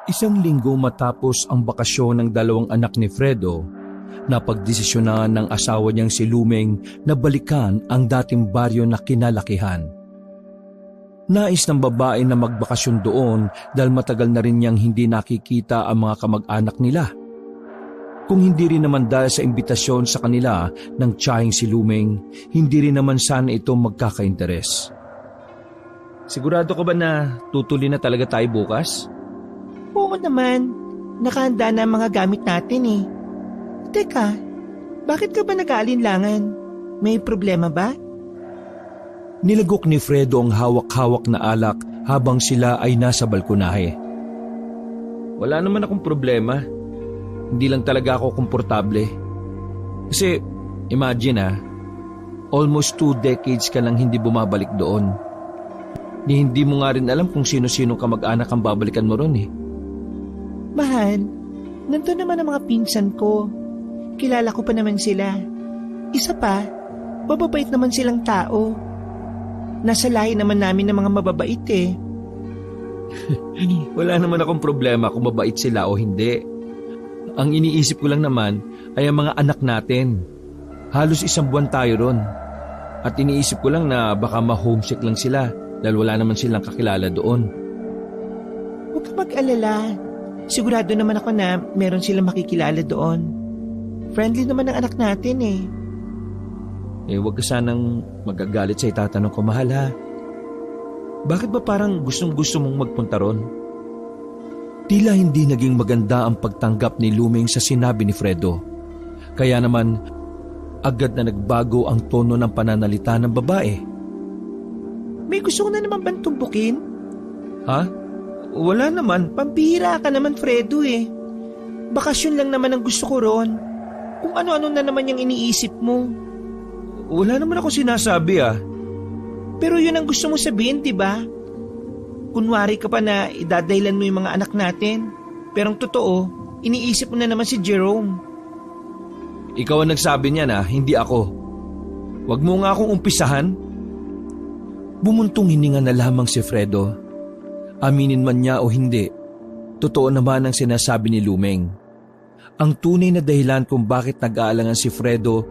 Isang linggo matapos ang bakasyon ng dalawang anak ni Fredo, napagdesisyonan ng asawa niyang si Lumeng na balikan ang dating baryo na kinalakihan. Nais ng babae na magbakasyon doon dahil matagal na rin niyang hindi nakikita ang mga kamag-anak nila. Kung hindi rin naman dahil sa imbitasyon sa kanila ng tiyahing si Lumeng, hindi rin naman sana ito magkaka-interes. Sigurado ka ba na tutuloy na talaga tayo bukas? Oo naman, nakahanda na ang mga gamit natin eh. Teka, bakit ka ba nag-aalinlangan? May problema ba? Nilagok ni Fredo ang hawak-hawak na alak habang sila ay nasa balkonahe. Wala naman akong problema. Hindi lang talaga ako komportable. Kasi, imagine almost 2 decades ka lang hindi bumabalik doon. Hindi mo nga rin alam kung sino-sino kamag-anak ang babalikan mo ron eh. Mahal, nandun naman ang mga pinsan ko. Kilala ko pa naman sila. Isa pa, mababait naman silang tao. Nasa lahi naman namin ng mga mababait eh. Wala naman akong problema kung mabait sila o hindi. Ang iniisip ko lang naman ay ang mga anak natin. Halos 1 buwan tayo ron. At iniisip ko lang na baka ma-homesick lang sila dahil wala naman silang kakilala doon. Huwag ka mag-alala. Sigurado naman ako na meron silang makikilala doon. Friendly naman ang anak natin eh. Huwag ka sanang magagalit sa itatanong ko, mahal ha. Bakit ba parang gustong-gusto mong magpunta ron? Tila hindi naging maganda ang pagtanggap ni Lumeng sa sinabi ni Fredo. Kaya naman, agad na nagbago ang tono ng pananalita ng babae. May gusto ko na naman bang tumbukin? Ha? Wala naman. Pampihira ka naman, Fredo eh. Bakasyon lang naman ang gusto ko ron. Kung ano-ano na naman yung iniisip mo. Wala naman ako sinasabi ah. Pero yun ang gusto mo sabihin, diba? Kunwari ka pa na idadahilan mo yung mga anak natin. Pero ang totoo, iniisip mo na naman si Jerome. Ikaw ang nagsabi niya na, hindi ako. Huwag mo nga akong umpisahan. Bumuntong hininga na lamang si Fredo. Aminin man niya o hindi, totoo naman ang sinasabi ni Lumeng. Ang tunay na dahilan kung bakit nag-aalangan si Fredo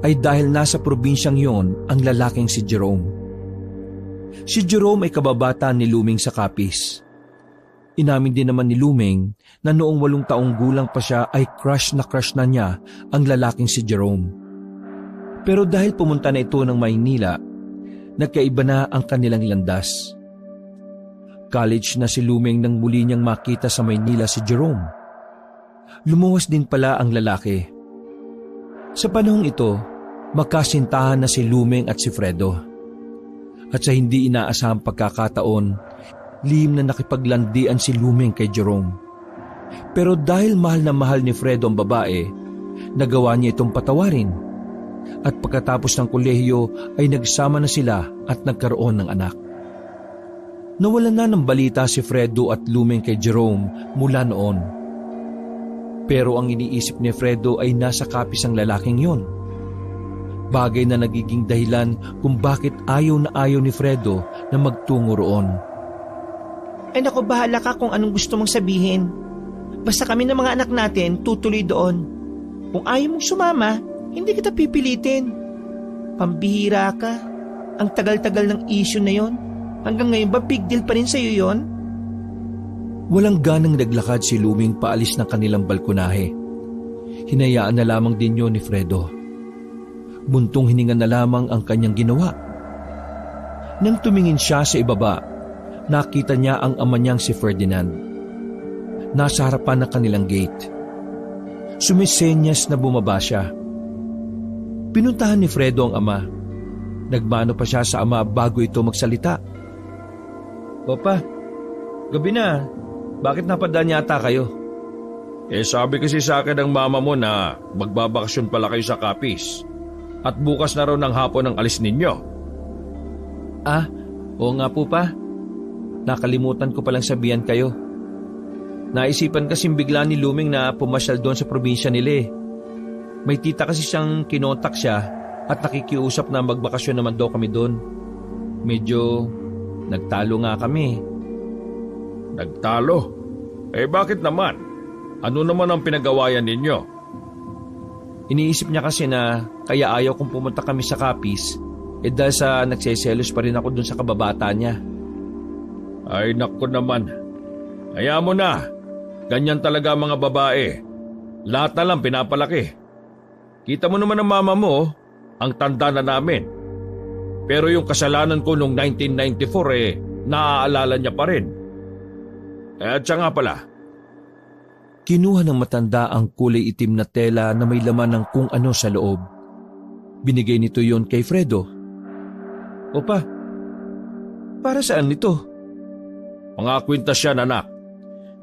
ay dahil nasa probinsyang yon ang lalaking si Jerome. Si Jerome ay kababata ni Lumeng sa Capiz. Inamin din naman ni Lumeng na noong 8 taong gulang pa siya ay crush na niya ang lalaking si Jerome. Pero dahil pumunta na ito ng Maynila, nagkaiba na ang kanilang landas. College na si Lumeng nang muli niyang makita sa Maynila si Jerome. Lumuwas din pala ang lalaki. Sa panahong ito, magkasintahan na si Lumeng at si Fredo. At sa hindi inaasahang pagkakataon, lihim na nakipaglandian si Lumeng kay Jerome. Pero dahil mahal na mahal ni Fredo ang babae, nagawa niya itong patawarin. At pagkatapos ng kolehiyo ay nagsama na sila at nagkaroon ng anak. Nawalan na ng balita si Fredo at Lumeng kay Jerome mula noon. Pero ang iniisip ni Fredo ay nasa Capiz ang lalaking yon. Bagay na nagiging dahilan kung bakit ayaw ni Fredo na magtungo roon. Ay naku, bahala ka kung anong gusto mong sabihin. Basta kami ng mga anak natin tutuloy doon. Kung ayaw mong sumama, hindi kita pipilitin. Pambihira ka. Ang tagal-tagal ng issue na yon. Hanggang ngayon ba big deal pa rin sa'yo yon? Walang ganang naglakad si Lumeng paalis ng kanilang balkonahe. Hinayaan na lamang din yun ni Fredo. Buntong hininga na lamang ang kanyang ginawa. Nang tumingin siya sa ibaba, nakita niya ang ama niyang si Ferdinand. Nasa harapan ng kanilang gate. Sumisenyas na bumaba siya. Pinuntahan ni Fredo ang ama. Nagmano pa siya sa ama bago ito magsalita. Papa, gabi na. Bakit napadaan yata kayo? Sabi kasi sa akin ng mama mo na magbabakasyon pala kayo sa Capiz. At bukas na raw ng hapon ang alis ninyo. Ah, oo nga po pa. Nakalimutan ko palang sabihan kayo. Naisipan kasing bigla ni Lumeng na pumasyal doon sa probinsya nila eh. May tita kasi siyang kinontak siya at nakikiusap na magbakasyon naman daw kami doon. Medyo nagtalo nga kami. Nagtalo? Bakit naman? Ano naman ang pinagawayan ninyo? Iniisip niya kasi na kaya ayaw kong pumunta kami sa Capiz dahil sa nagseselos pa rin ako dun sa kababata niya. Ay naku naman. Kaya mo na. Ganyan talaga ang mga babae. Lahat na lang pinapalaki. Kita mo naman ang mama mo, ang tanda na namin. Pero yung kasalanan ko noong 1994 naaalala niya pa rin. At siya nga pala. Kinuha ng matanda ang kulay itim na tela na may laman ng kung ano sa loob. Binigay nito yon kay Fredo. Opa, para saan nito? Mga kwintas yan, anak.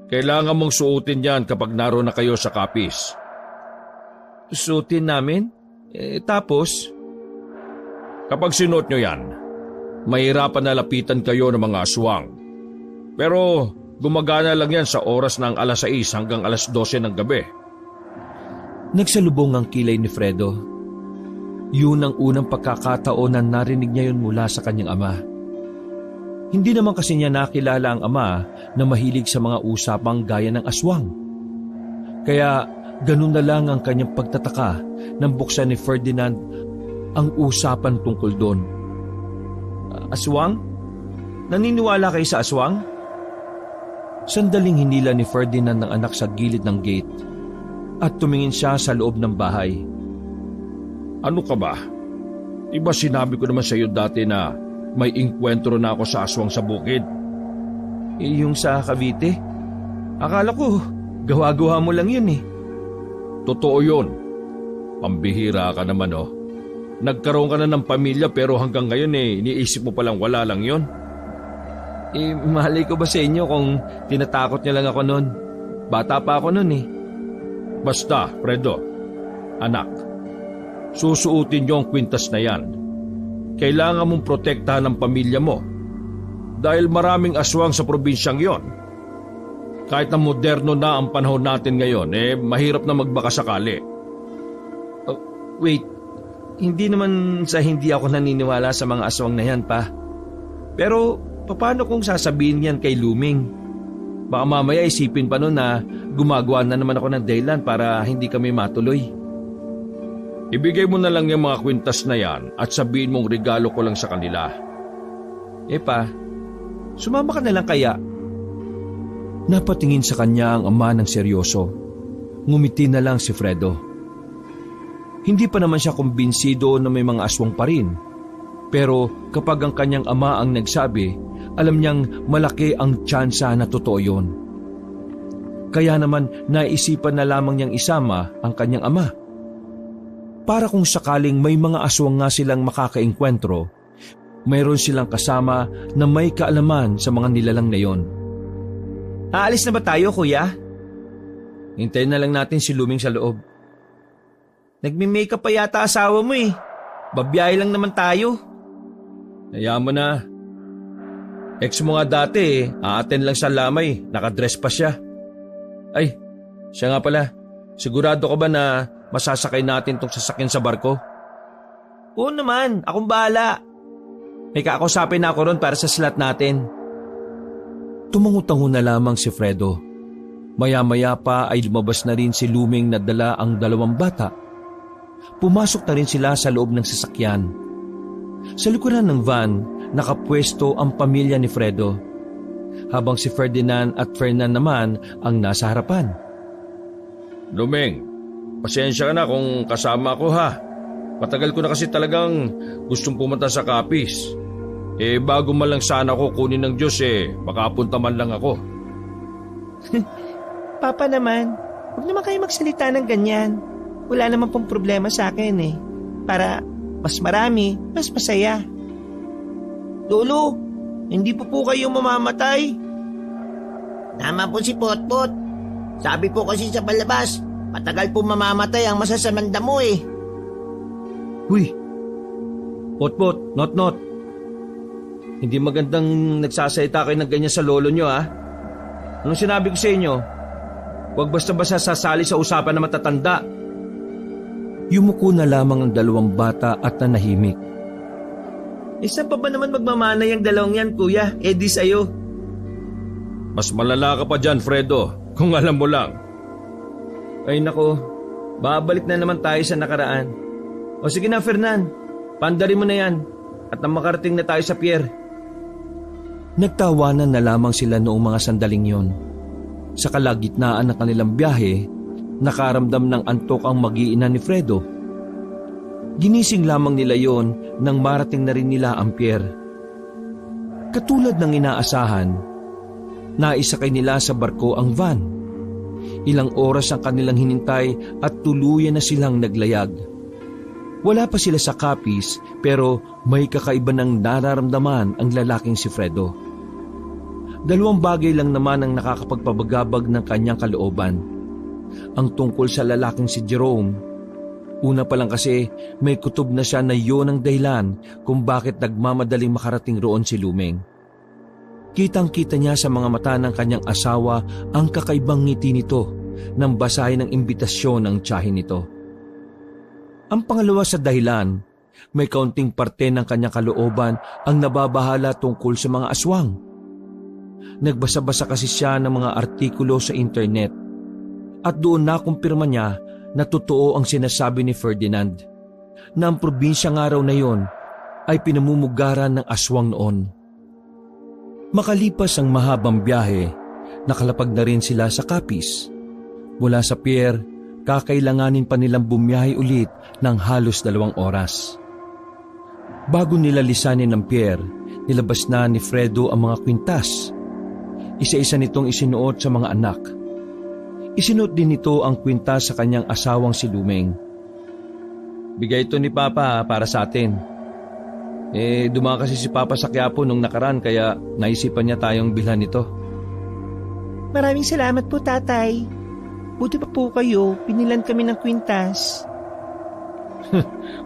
Kailangan mong suotin yan kapag naroon na kayo sa Capiz. Suotin namin? Tapos? Kapag sinuot nyo yan, mahirapan na lapitan kayo ng mga aswang. Pero gumagana lang yan sa oras ng alas 6 hanggang alas 12 ng gabi. Nagsalubong ang kilay ni Fredo. Yun ang unang pagkakataon na narinig niya yun mula sa kanyang ama. Hindi naman kasi niya nakilala ang ama na mahilig sa mga usapang gaya ng aswang. Kaya ganun na lang ang kanyang pagtataka nang buksan ni Ferdinand ang usapan tungkol doon. Aswang? Naniniwala kayo sa aswang? Sandaling hinila ni Ferdinand ng anak sa gilid ng gate at tumingin siya sa loob ng bahay. Ano ka ba? Diba sinabi ko naman sa iyo dati na may inkwentro na ako sa aswang sa bukid? Yung sa Cavite? Akala ko, gawa-gawa mo lang yun eh. Totoo yun. Pambihira ka naman oh. Nagkaroon ka na ng pamilya pero hanggang ngayon iniisip mo palang wala lang yun. Malay ko ba sa inyo kung tinatakot niya lang ako noon? Bata pa ako noon eh. Basta, Fredo, anak, susuotin niyo ang kwintas na yan. Kailangan mong protektahan ang pamilya mo dahil maraming aswang sa probinsyang yon. Kahit na moderno na ang panahon natin ngayon, mahirap na magbaka sakali. Wait, hindi naman sa hindi ako naniniwala sa mga aswang na yan pa. Pero paano kung sasabihin yan kay Luming? Baka mamaya isipin pa nun na gumagawa na naman ako ng dahilan para hindi kami matuloy. Ibigay mo na lang yung mga kwintas na yan at sabihin mong regalo ko lang sa kanila. Pa, sumama ka na lang kaya? Napatingin sa kanya ang ama ng seryoso. Ngumiti na lang si Fredo. Hindi pa naman siya kumbinsido na may mga aswang pa rin. Pero kapag ang kanyang ama ang nagsabi, alam niyang malaki ang tsansa na totoo yun. Kaya naman naisipan na lamang niyang isama ang kanyang ama. Para kung sakaling may mga aswang nga silang makakaengkwentro, mayroon silang kasama na may kaalaman sa mga nilalang na yon. Aalis na ba tayo, kuya? Hintayin na lang natin si Luming sa loob. Nagme-makeup pa yata asawa mo eh. Babiyahe lang naman tayo. Hayaan mo na. Ex mo nga dati aaten lang sa lamay, nakadress pa siya. Ay, siya nga pala. Sigurado ka ba na masasakay natin tong sasakyan sa barko? Oo naman, akong bahala. May kakausapin na ako ron para sa slot natin. Tumangutango na lamang si Fredo. Maya-maya pa ay lumabas na rin si Luming na dala ang dalawang bata. Pumasok na rin sila sa loob ng sasakyan. Sa likuran ng van, nakapwesto ang pamilya ni Fredo. Habang si Ferdinand at Fernan naman ang nasa harapan. Luming, pasensya ka na kung kasama ako ha. Matagal ko na kasi talagang gustong pumunta sa Capiz. Bago man lang sana ako kunin ng Diyos makapunta man lang ako. Papa naman, huwag naman kayo magsalita ng ganyan. Wala naman pong problema sa akin Para mas marami, mas masaya. Lolo, hindi po kayo mamamatay. Tama po si Potpot. Sabi po kasi sa palabas, matagal po mamamatay ang masasamang damo Huy! Potpot, not. Hindi magandang nagsasalita kayo ng ganyan sa lolo nyo ha. Anong sinabi ko sa inyo? Huwag basta-basta sasali sa usapan na matatanda. Yumuko na lamang ang dalawang bata at nanahimik. Saan pa ba naman magmamanay ang dalawang yan, kuya? Di sa'yo. Mas malala ka pa dyan, Fredo, kung alam mo lang. Ay nako, babalik na naman tayo sa nakaraan. O sige na Fernan, pandarin mo na yan at nang makarating na tayo sa pier. Nagtawanan na lamang sila noong mga sandaling yon. Sa kalagitnaan ng kanilang biyahe, nakaramdam ng antok ang mag-iina ni Fredo. Ginising lamang nila yon nang marating na rin nila ang pier. Katulad ng inaasahan, naisakay nila sa barko ang van. Ilang oras ang kanilang hinintay at tuluyan na silang naglayag. Wala pa sila sa Capiz pero may kakaiba ng nararamdaman ang lalaking si Fredo. Dalawang bagay lang naman ang nakakapagpabagabag ng kanyang kalooban. Ang tungkol sa lalaking si Jerome. Una pa lang kasi may kutob na siya na yun ang dahilan kung bakit nagmamadaling makarating roon si Lumeng. Kitang-kita niya sa mga mata ng kanyang asawa ang kakaibang ngiti nito nang basahin ang imbitasyon ng tiyahin nito. Ang pangalawa sa dahilan, may kaunting parte ng kanyang kalooban ang nababahala tungkol sa mga aswang. Nagbasa-basa kasi siya ng mga artikulo sa internet at doon nakumpirma niya na totoo ang sinasabi ni Ferdinand na ang probinsya nga raw na yon ay pinamumugaran ng aswang noon. Makalipas ang mahabang biyahe, nakalapag na rin sila sa Capiz. Mula sa pier, kakailanganin pa nilang bumiyahe ulit ng halos 2 oras. Bago nila lisanin ang pier, nilabas na ni Fredo ang mga kwintas. Isa-isa nitong isinuot sa mga anak. Isinuot din nito ang kwintas sa kanyang asawang si Lumeng. Bigay ito ni Papa para sa atin. Dumaan kasi si Papa sa Quiapo nung nakaraan kaya naisipan niya tayong bilhan ito. Maraming salamat po, Tatay. Buti pa po kayo, pinilan kami ng kwintas.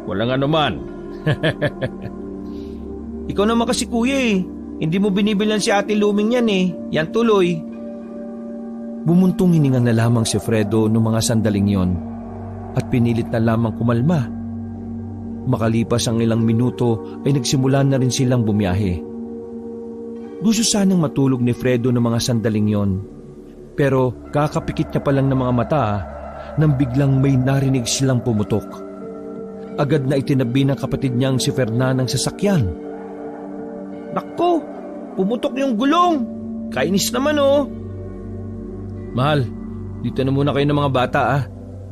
Walang anuman. Ikaw naman kasi kuya hindi mo binibilan si Ate Luming yan yan tuloy. Bumuntong hininga na lamang si Fredo noong mga sandaling yon at pinilit na lamang kumalma. Makalipas ang ilang minuto ay nagsimula na rin silang bumiyahe. Gusto sanang matulog ni Fredo ng mga sandaling yon. Pero kakapikit niya pa lang ng mga mata nang biglang may narinig silang pumutok. Agad na itinabi ng kapatid niyang si Fernan ang sasakyan. Nakko, pumutok yung gulong. Kainis naman Mahal, dito na muna kayo ng mga bata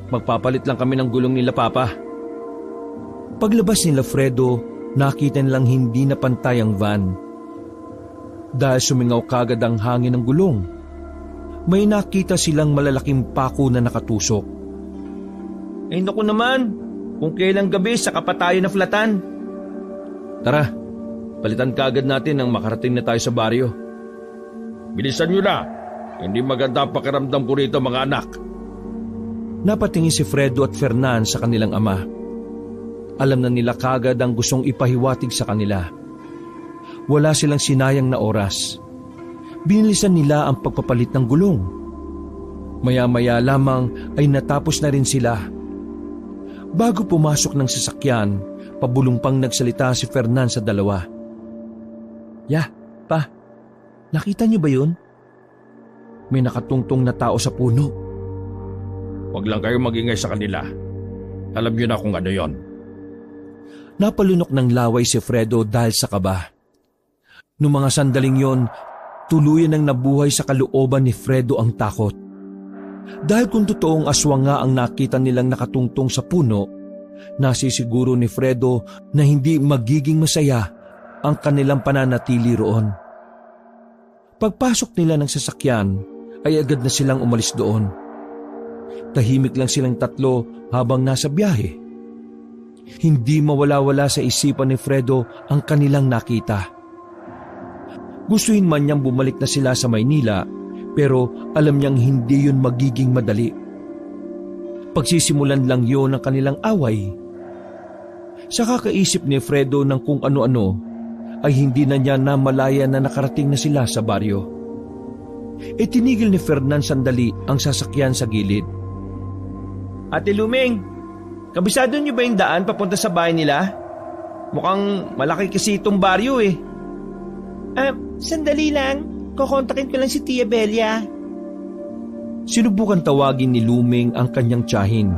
Magpapalit lang kami ng gulong nila Papa. Paglabas nila Fredo, nakita nilang hindi na pantay ang van. Dahil sumingaw kagad ang hangin ng gulong, may nakita silang malalaking pako na nakatusok. Ay naku naman, kung kailang gabi saka pa tayo na flatan. Tara, palitan kagad natin nang makarating na tayo sa baryo. Bilisan nyo na. Hindi maganda ang pakiramdam ko rito, mga anak. Napatingin si Fredo at Fernan sa kanilang ama. Alam na nila kagad ang gustong ipahiwatig sa kanila. Wala silang sinayang na oras. Binilisan nila ang pagpapalit ng gulong. Maya-maya lamang ay natapos na rin sila. Bago pumasok ng sasakyan, pabulong pang nagsalita si Fernan sa dalawa. Pa, nakita niyo ba yun? May nakatungtong na tao sa puno. Huwag lang kayo magingay sa kanila. Alam niyo na kung ano yon. Napalunok ng laway si Fredo dahil sa kaba. Noong mga sandaling yon, tuluyan ang nabuhay sa kalooban ni Fredo ang takot. Dahil kung totoong aswang nga ang nakita nilang nakatungtong sa puno, nasisiguro ni Fredo na hindi magiging masaya ang kanilang pananatili roon. Pagpasok nila ng sasakyan, ay agad na silang umalis doon. Tahimik lang silang tatlo habang nasa biyahe. Hindi mawala-wala sa isipan ni Fredo ang kanilang nakita. Gustuhin man niyang bumalik na sila sa Maynila, pero alam niyang hindi yun magiging madali. Pagsisimulan lang yun ng kanilang away. Sa kakaisip ni Fredo ng kung ano-ano, ay hindi na niya namalaya na nakarating na sila sa baryo. Tinigil ni Fernan sandali ang sasakyan sa gilid. Ate Lumeng, kabisado niyo ba yung daan papunta sa bahay nila? Mukhang malaki kasi itong baryo Sandali lang. Kukontakin ko lang si Tia Belia. Sinubukan tawagin ni Luming ang kanyang tiyahin.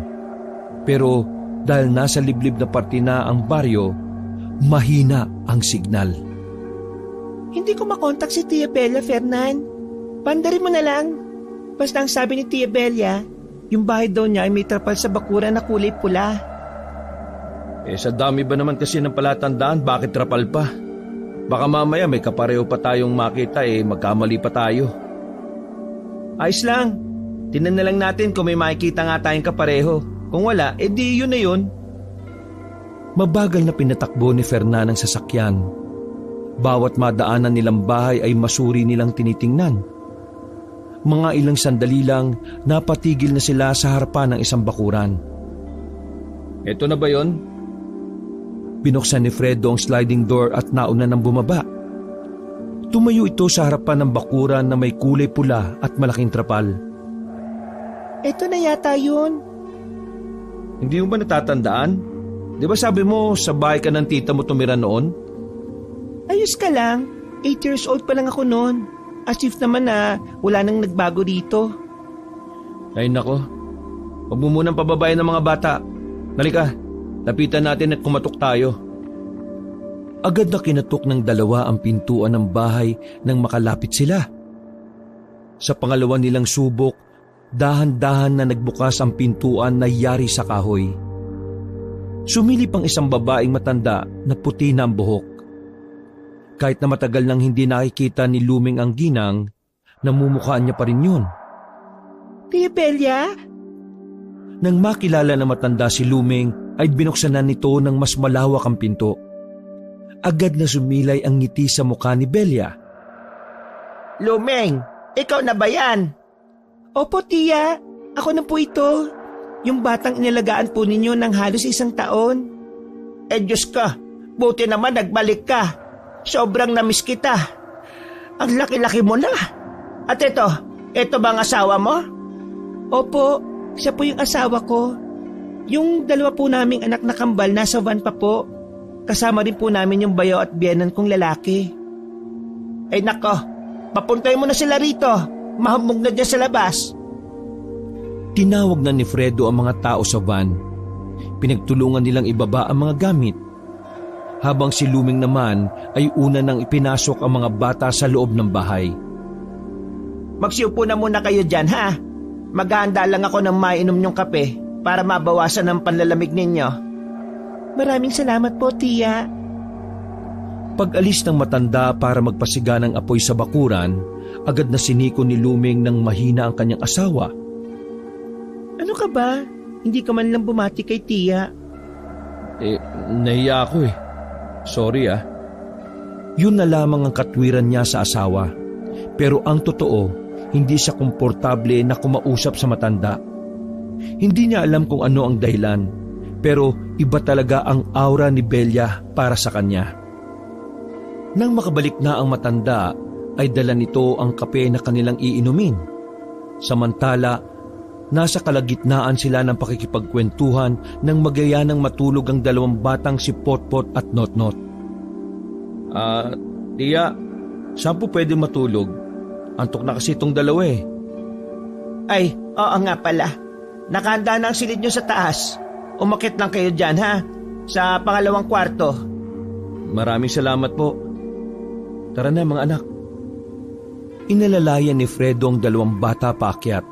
Pero dahil nasa liblib na parte na ang baryo, mahina ang signal. Hindi ko makontak si Tia Belia, Fernan. Pandarin mo na lang. Basta ang sabi ni Tia Belia, yung bahay daw niya ay may trapal sa bakuran na kulay pula. Sa dami ba naman kasi ng palatandaan, bakit trapal pa? Baka mamaya may kapareho pa tayong makita magkamali pa tayo. Ayos lang. Tingnan na lang natin kung may makikita nga tayong kapareho. Kung wala, di yun na yun. Mabagal na pinatakbo ni Fernan ang sasakyan. Bawat madaanan nilang bahay ay masuri nilang tinitingnan. Mga ilang sandali lang, napatigil na sila sa harapan ng isang bakuran. Eto na ba yon? Binuksan ni Fredo ang sliding door at nauna nang bumaba. Tumayo ito sa harapan ng bakuran na may kulay pula at malaking trapal. Ito na yata yun. Hindi mo ba natatandaan? Di ba sabi mo sa bahay ka ng tita mo tumira noon? Ayos ka lang. 8 years old pa lang ako noon. As if naman na wala nang nagbago dito. Ay nako, huwag mo munang pababayan ng mga bata. Halika, lapitan natin at kumatok tayo. Agad na kinatok ng dalawa ang pintuan ng bahay nang makalapit sila. Sa pangalawa nilang subok, dahan-dahan na nagbukas ang pintuan na yari sa kahoy. Sumilip ang isang babaeng matanda na puti na ang buhok. Kahit na matagal nang hindi nakikita ni Luming ang ginang, namumukhaan niya pa rin yun. Tia Belia? Nang makilala na matanda si Luming, ay binuksan na nito ng mas malawak ang pinto. Agad na sumilay ang ngiti sa mukha ni Belia. Luming, ikaw na ba yan? Opo, Tia. Ako na po ito. Yung batang inalagaan po ninyo ng halos 1 taon. Diyos ka, buti naman nagbalik ka. Sobrang namiss kita. Ang laki-laki mo na. At ito ba ang asawa mo? Opo, siya po yung asawa ko. Yung dalawa po naming anak na kambal nasa van pa po. Kasama rin po namin yung bayaw at biyenan kong lalaki. Ay nako, papuntay mo na sila rito. Mahamog na dyan sa labas. Tinawag na ni Fredo ang mga tao sa van. Pinagtulungan nilang ibaba ang mga gamit. Habang si Luming naman ay una nang ipinasok ang mga bata sa loob ng bahay. Magsiupo na muna kayo dyan, ha? Maghahanda lang ako ng mainom niyong kape para mabawasan ang panlalamig ninyo. Maraming salamat po, Tia. Pag-alis ng matanda para magpasiga ng apoy sa bakuran, agad na siniko ni Luming ng mahina ang kanyang asawa. Ano ka ba? Hindi ka man lang bumati kay Tia. Nahiya ako Sorry Yun na lamang ang katwiran niya sa asawa. Pero ang totoo, hindi siya komportable na kumausap sa matanda. Hindi niya alam kung ano ang dahilan, pero iba talaga ang aura ni Belia para sa kanya. Nang makabalik na ang matanda, ay dala nito ang kape na kanilang iinumin. Samantala, nasa kalagitnaan sila ng pakikipagkwentuhan nang magayanang matulog ang dalawang batang si Potpot at Notnot. Tia, saan po pwede matulog? Antok na kasi itong dalawa Ay, oo nga pala. Nakahanda na ang silid nyo sa taas. Umakit lang kayo dyan, ha? Sa pangalawang kwarto. Maraming salamat po. Tara na mga anak. Inalalayan ni Fredo ang dalawang bata paakyat.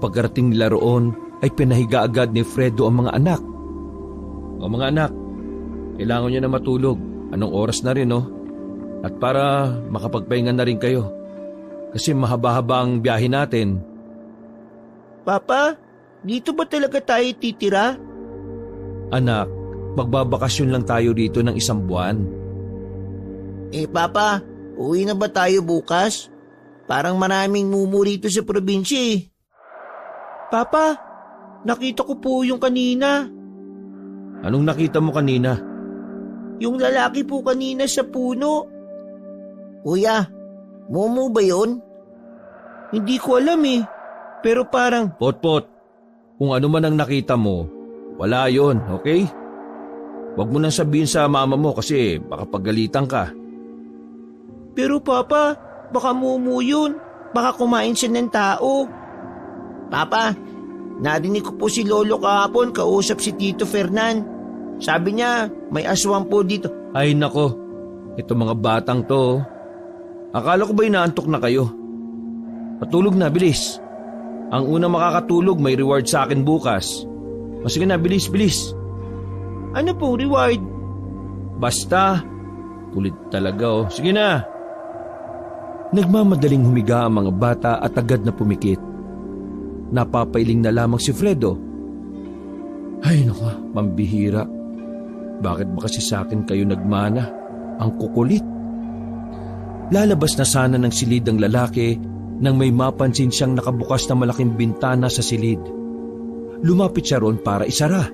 Pagkarating nila roon ay pinahiga agad ni Fredo ang mga anak. O mga anak, kailangan nyo na matulog. Anong oras na rin At para makapagpahinga na rin kayo. Kasi mahaba-haba ang biyahe natin. Papa, dito ba talaga tayo titira? Anak, magbabakasyon lang tayo dito ng 1 buwan. Papa, uwi na ba tayo bukas? Parang maraming mumu rito sa probinsya Papa, nakita ko po yung kanina. Anong nakita mo kanina? Yung lalaki po kanina sa puno. Kuya, mumu ba yun? Hindi ko alam Pero parang... Potpot, kung ano man ang nakita mo, wala yon, okay? Huwag mo nang sabihin sa mama mo kasi baka pagalitan ka. Pero Papa, Baka mumu yun. Baka kumain siya ng tao. Papa, narinig ko po si Lolo kahapon kausap si Tito Fernan. Sabi niya, may aswang po dito. Ay nako, ito mga batang to. Akala ko ba inaantok na kayo? Patulog na, bilis. Ang unang makakatulog may reward sa akin bukas. O sige na, bilis, bilis. Ano pong reward? Basta, kulit talaga oh. Sige na. Nagmamadaling humiga ang mga bata at agad na pumikit. Napapailing na lamang si Fredo. Ay naku, pambihira. Bakit ba kasi sa akin kayo nagmana? Ang kukulit. Lalabas na sana ng silid ang lalaki nang may mapansin siyang nakabukas na malaking bintana sa silid. Lumapit siya roon para isara.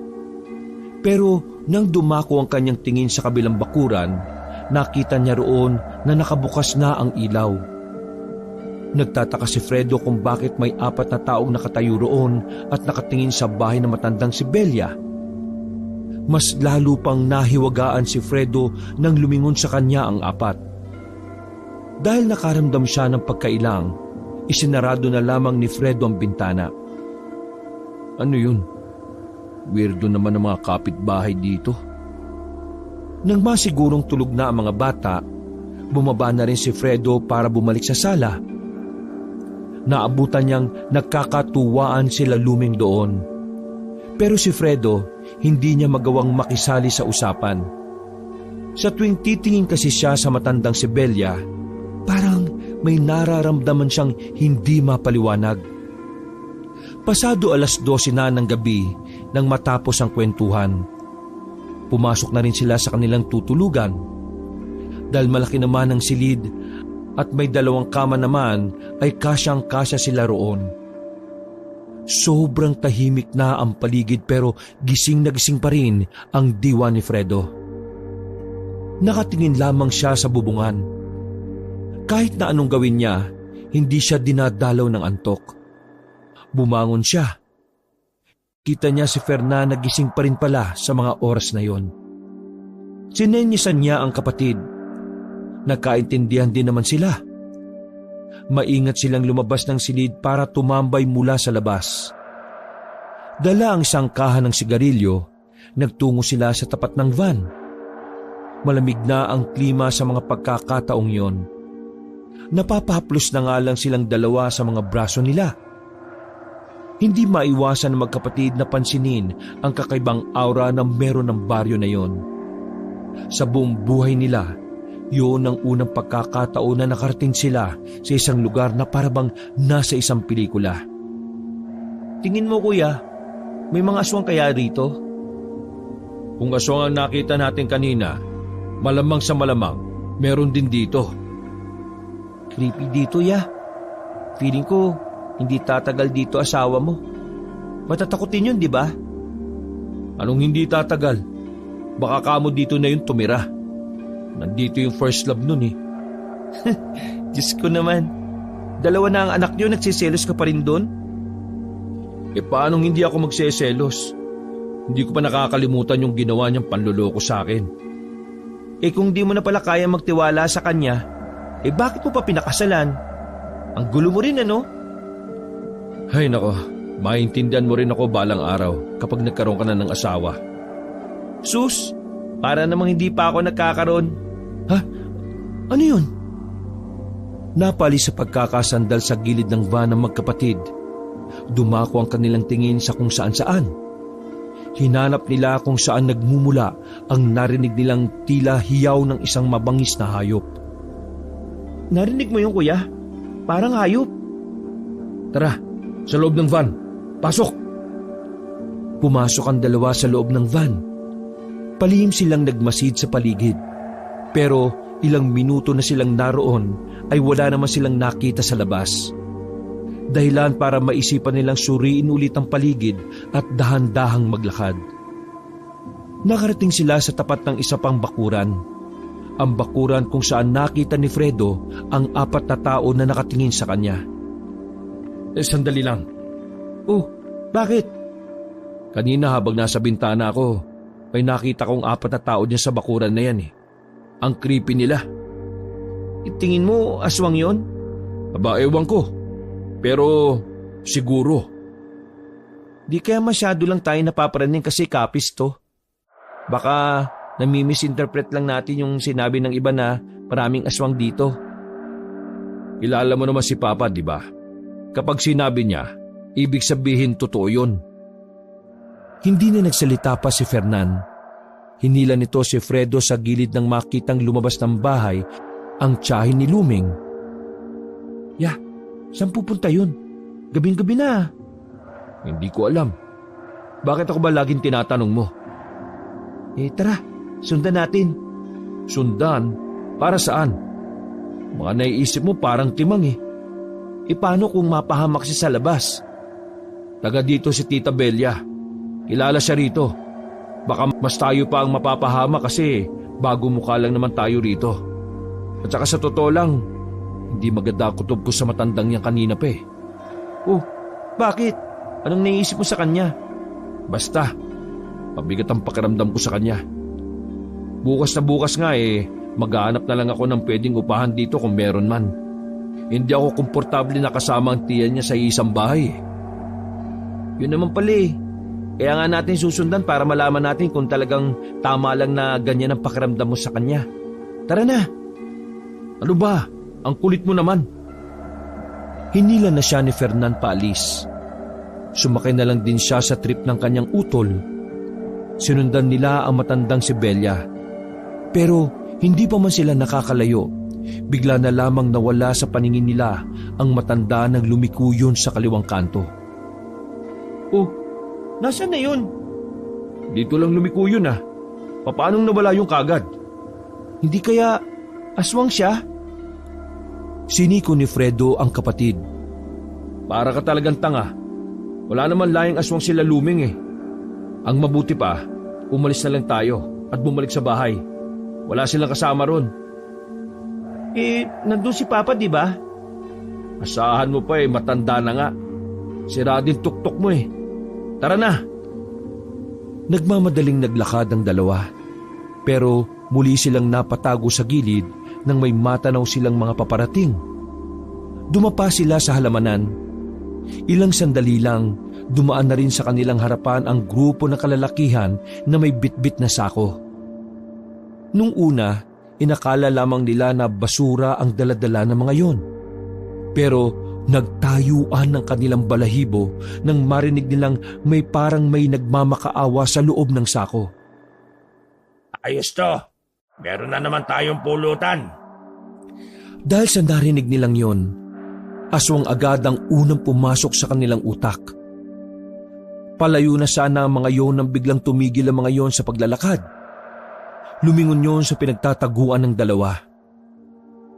Pero nang dumako ang kanyang tingin sa kabilang bakuran, nakita niya roon na nakabukas na ang ilaw. Nagtataka si Fredo kung bakit may 4 na taong nakatayo roon at nakatingin sa bahay na matandang si Belia. Mas lalo pang nahiwagaan si Fredo nang lumingon sa kanya ang 4. Dahil nakaramdam siya ng pagkailang, isinarado na lamang ni Fredo ang bintana. Ano yun? Weirdo naman ang mga kapitbahay dito. Nang masigurong tulog na ang mga bata, bumaba na rin si Fredo para bumalik sa sala. Naabutan niyang nagkakatuwaan sila luming doon. Pero si Fredo, hindi niya magawang makisali sa usapan. Sa tuwing titingin kasi siya sa matandang si Belia, parang may nararamdaman siyang hindi mapaliwanag. Pasado 12:00 na ng gabi nang matapos ang kwentuhan. Pumasok na rin sila sa kanilang tutulugan. Dahil malaki naman ang silid at may 2 kama naman ay kasyang-kasya sila roon. Sobrang tahimik na ang paligid pero gising na gising pa rin ang diwa ni Fredo. Nakatingin lamang siya sa bubungan. Kahit na anong gawin niya, hindi siya dinadalaw ng antok. Bumangon siya. Kita niya si Fernan na gising pa rin pala sa mga oras na yon. Sinenyesan niya ang kapatid. Nagkaintindihan din naman sila. Maingat silang lumabas ng silid para tumambay mula sa labas. Dala ang sangkahan ng sigarilyo, nagtungo sila sa tapat ng van. Malamig na ang klima sa mga pagkakataong yon. Napapahaplos na nga lang silang 2 sa mga braso nila. Hindi maiwasan ng magkapatid na pansinin ang kakaibang aura na meron ng baryo na yon. Sa buong buhay nila, yun ang unang pagkakataon na nakarating sila sa isang lugar na parabang nasa isang pelikula. Tingin mo kuya, may mga aswang kaya rito? Kung aswang ang nakita natin kanina, malamang sa malamang, meron din dito. Creepy dito ya. Feeling ko, hindi tatagal dito asawa mo. Matatakotin yun, di ba? Anong hindi tatagal? Baka kamo dito na yun tumira. Nandito yung first love nun eh. Diyos ko naman. 2 na ang anak niyo, nagsiselos ka pa rin doon? E paanong hindi ako magseselos? Hindi ko pa nakakalimutan yung ginawa niyang panluloko sa akin. Eh kung di mo na pala kaya magtiwala sa kanya, eh bakit mo pa pinakasalan? Ang gulo mo rin ano? Ay nako, maintindihan mo rin ako balang araw kapag nagkaroon ka na ng asawa. Sus, para namang hindi pa ako nagkakaroon. Ha? Ano yun? Napali sa pagkakasandal sa gilid ng van ng magkapatid. Dumako ang kanilang tingin sa kung saan-saan. Hinanap nila kung saan nagmumula ang narinig nilang tila hiyaw ng isang mabangis na hayop. Narinig mo yun kuya? Parang hayop. Tara, sa loob ng van. Pasok! Pumasok ang 2 sa loob ng van. Palihim silang nagmasid sa paligid. Pero ilang minuto na silang naroon ay wala naman silang nakita sa labas. Dahilan para maisipan nilang suriin ulit ang paligid at dahan-dahang maglakad. Nakarating sila sa tapat ng isa pang bakuran. Ang bakuran kung saan nakita ni Fredo ang 4 na tao na nakatingin sa kanya. Sandali lang. Oh, bakit? Kanina habang nasa bintana ako, may nakita kong 4 na tao dyan sa bakuran na yan eh. Ang creepy nila. Tingin mo aswang yon? Aba, ewan ko. Pero siguro. Di kaya masyado lang tayo napaparaning kasi kapis to. Baka nami-misinterpret lang natin yung sinabi ng iba na maraming aswang dito. Kilala mo naman si Papa, di ba? Kapag sinabi niya, ibig sabihin totoo yun. Hindi na nagsalita pa si Fernan. Hinila nito si Fredo sa gilid ng makitang lumabas ng bahay ang tiyahin ni Luming. Ya, saan pupunta yun? Gabing-gabi na. Hindi ko alam. Bakit ako ba laging tinatanong mo? Tara, sundan natin. Sundan? Para saan? Mga naiisip mo parang timang eh. Paano kung mapahamak siya sa labas? Taga dito si Tita Belia. Kilala siya rito. Baka mas tayo pa ang mapapahama kasi bago mukha lang naman tayo rito. At saka sa totoo lang, hindi maganda kutob ko sa matandang yan kanina pa eh. Oh, bakit? Anong naisip mo sa kanya? Basta, pabigat ang pakiramdam ko sa kanya. Bukas na bukas nga maghahanap na lang ako ng pwedeng upahan dito kung meron man. Hindi ako komportable na kasama ang tiyan niya sa isang bahay. Yun naman pala eh. Kaya nga natin susundan para malaman natin kung talagang tama lang na ganyan ang pakiramdam mo sa kanya. Tara na! Ano ba? Ang kulit mo naman. Hinila na siya ni Fernan paalis. Sumakay na lang din siya sa trip ng kanyang utol. Sinundan nila ang matandang si Belia. Pero hindi pa man sila nakakalayo. Bigla na lamang nawala sa paningin nila ang matanda ng lumikuyon sa kaliwang kanto. Oh, nasaan na yun? Dito lang lumikuyon ah. Paanong nawala yung kagad? Hindi kaya aswang siya? Siniko ni Fredo ang kapatid. Para ka talagang tanga. Wala naman layang aswang sila Luming eh. Ang mabuti pa, umalis na lang tayo at bumalik sa bahay. Wala silang kasama ron. Nandun si Papa, di ba? Asahan mo pa matanda na nga. Sira din tuktok mo eh. Tara na! Nagmamadaling naglakad ang dalawa. Pero muli silang napatago sa gilid nang may matanaw silang mga paparating. Dumapa sila sa halamanan. Ilang sandali lang, dumaan na rin sa kanilang harapan ang grupo ng kalalakihan na may bitbit na sako. Nung una, inakala lamang nila na basura ang daladala ng mga yon. Pero nagtayuan ng kanilang balahibo nang marinig nilang may parang may nagmamakaawa sa loob ng sako. Ayos to! Meron na naman tayong pulutan. Dahil sa narinig nilang yon, aswang agad ang unang pumasok sa kanilang utak. Palayo na sana ang mga yon nang biglang tumigil ang mga yon sa paglalakad. Lumingon yon sa pinagtataguan ng dalawa.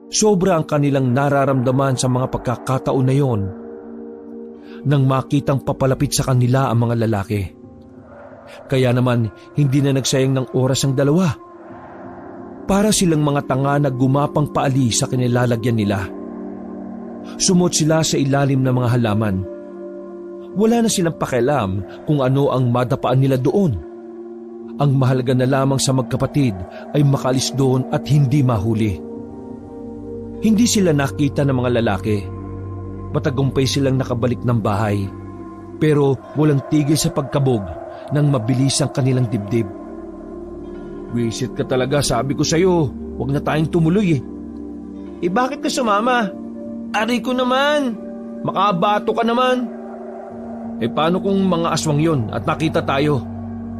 Sobra ang kanilang nararamdaman sa mga pagkakataon na yon nang makitang papalapit sa kanila ang mga lalaki. Kaya naman hindi na nagsayang ng oras ang dalawa. Para silang mga tanga na gumapang paali sa kinilalagyan nila. Sumot sila sa ilalim ng mga halaman. Wala na silang pakialam kung ano ang madapaan nila doon. Ang mahalaga na lamang sa magkapatid ay makalis doon at hindi mahuli. Hindi sila nakita ng mga lalaki. Matagumpay silang nakabalik ng bahay. Pero walang tigil sa pagkabog nang mabilis ang kanilang dibdib. Wisit ka talaga, sabi ko sa'yo. Huwag na tayong tumuloy eh. Bakit ka sumama? Aray ko naman! Makabato ka naman! Paano kung mga aswang yon at nakita tayo?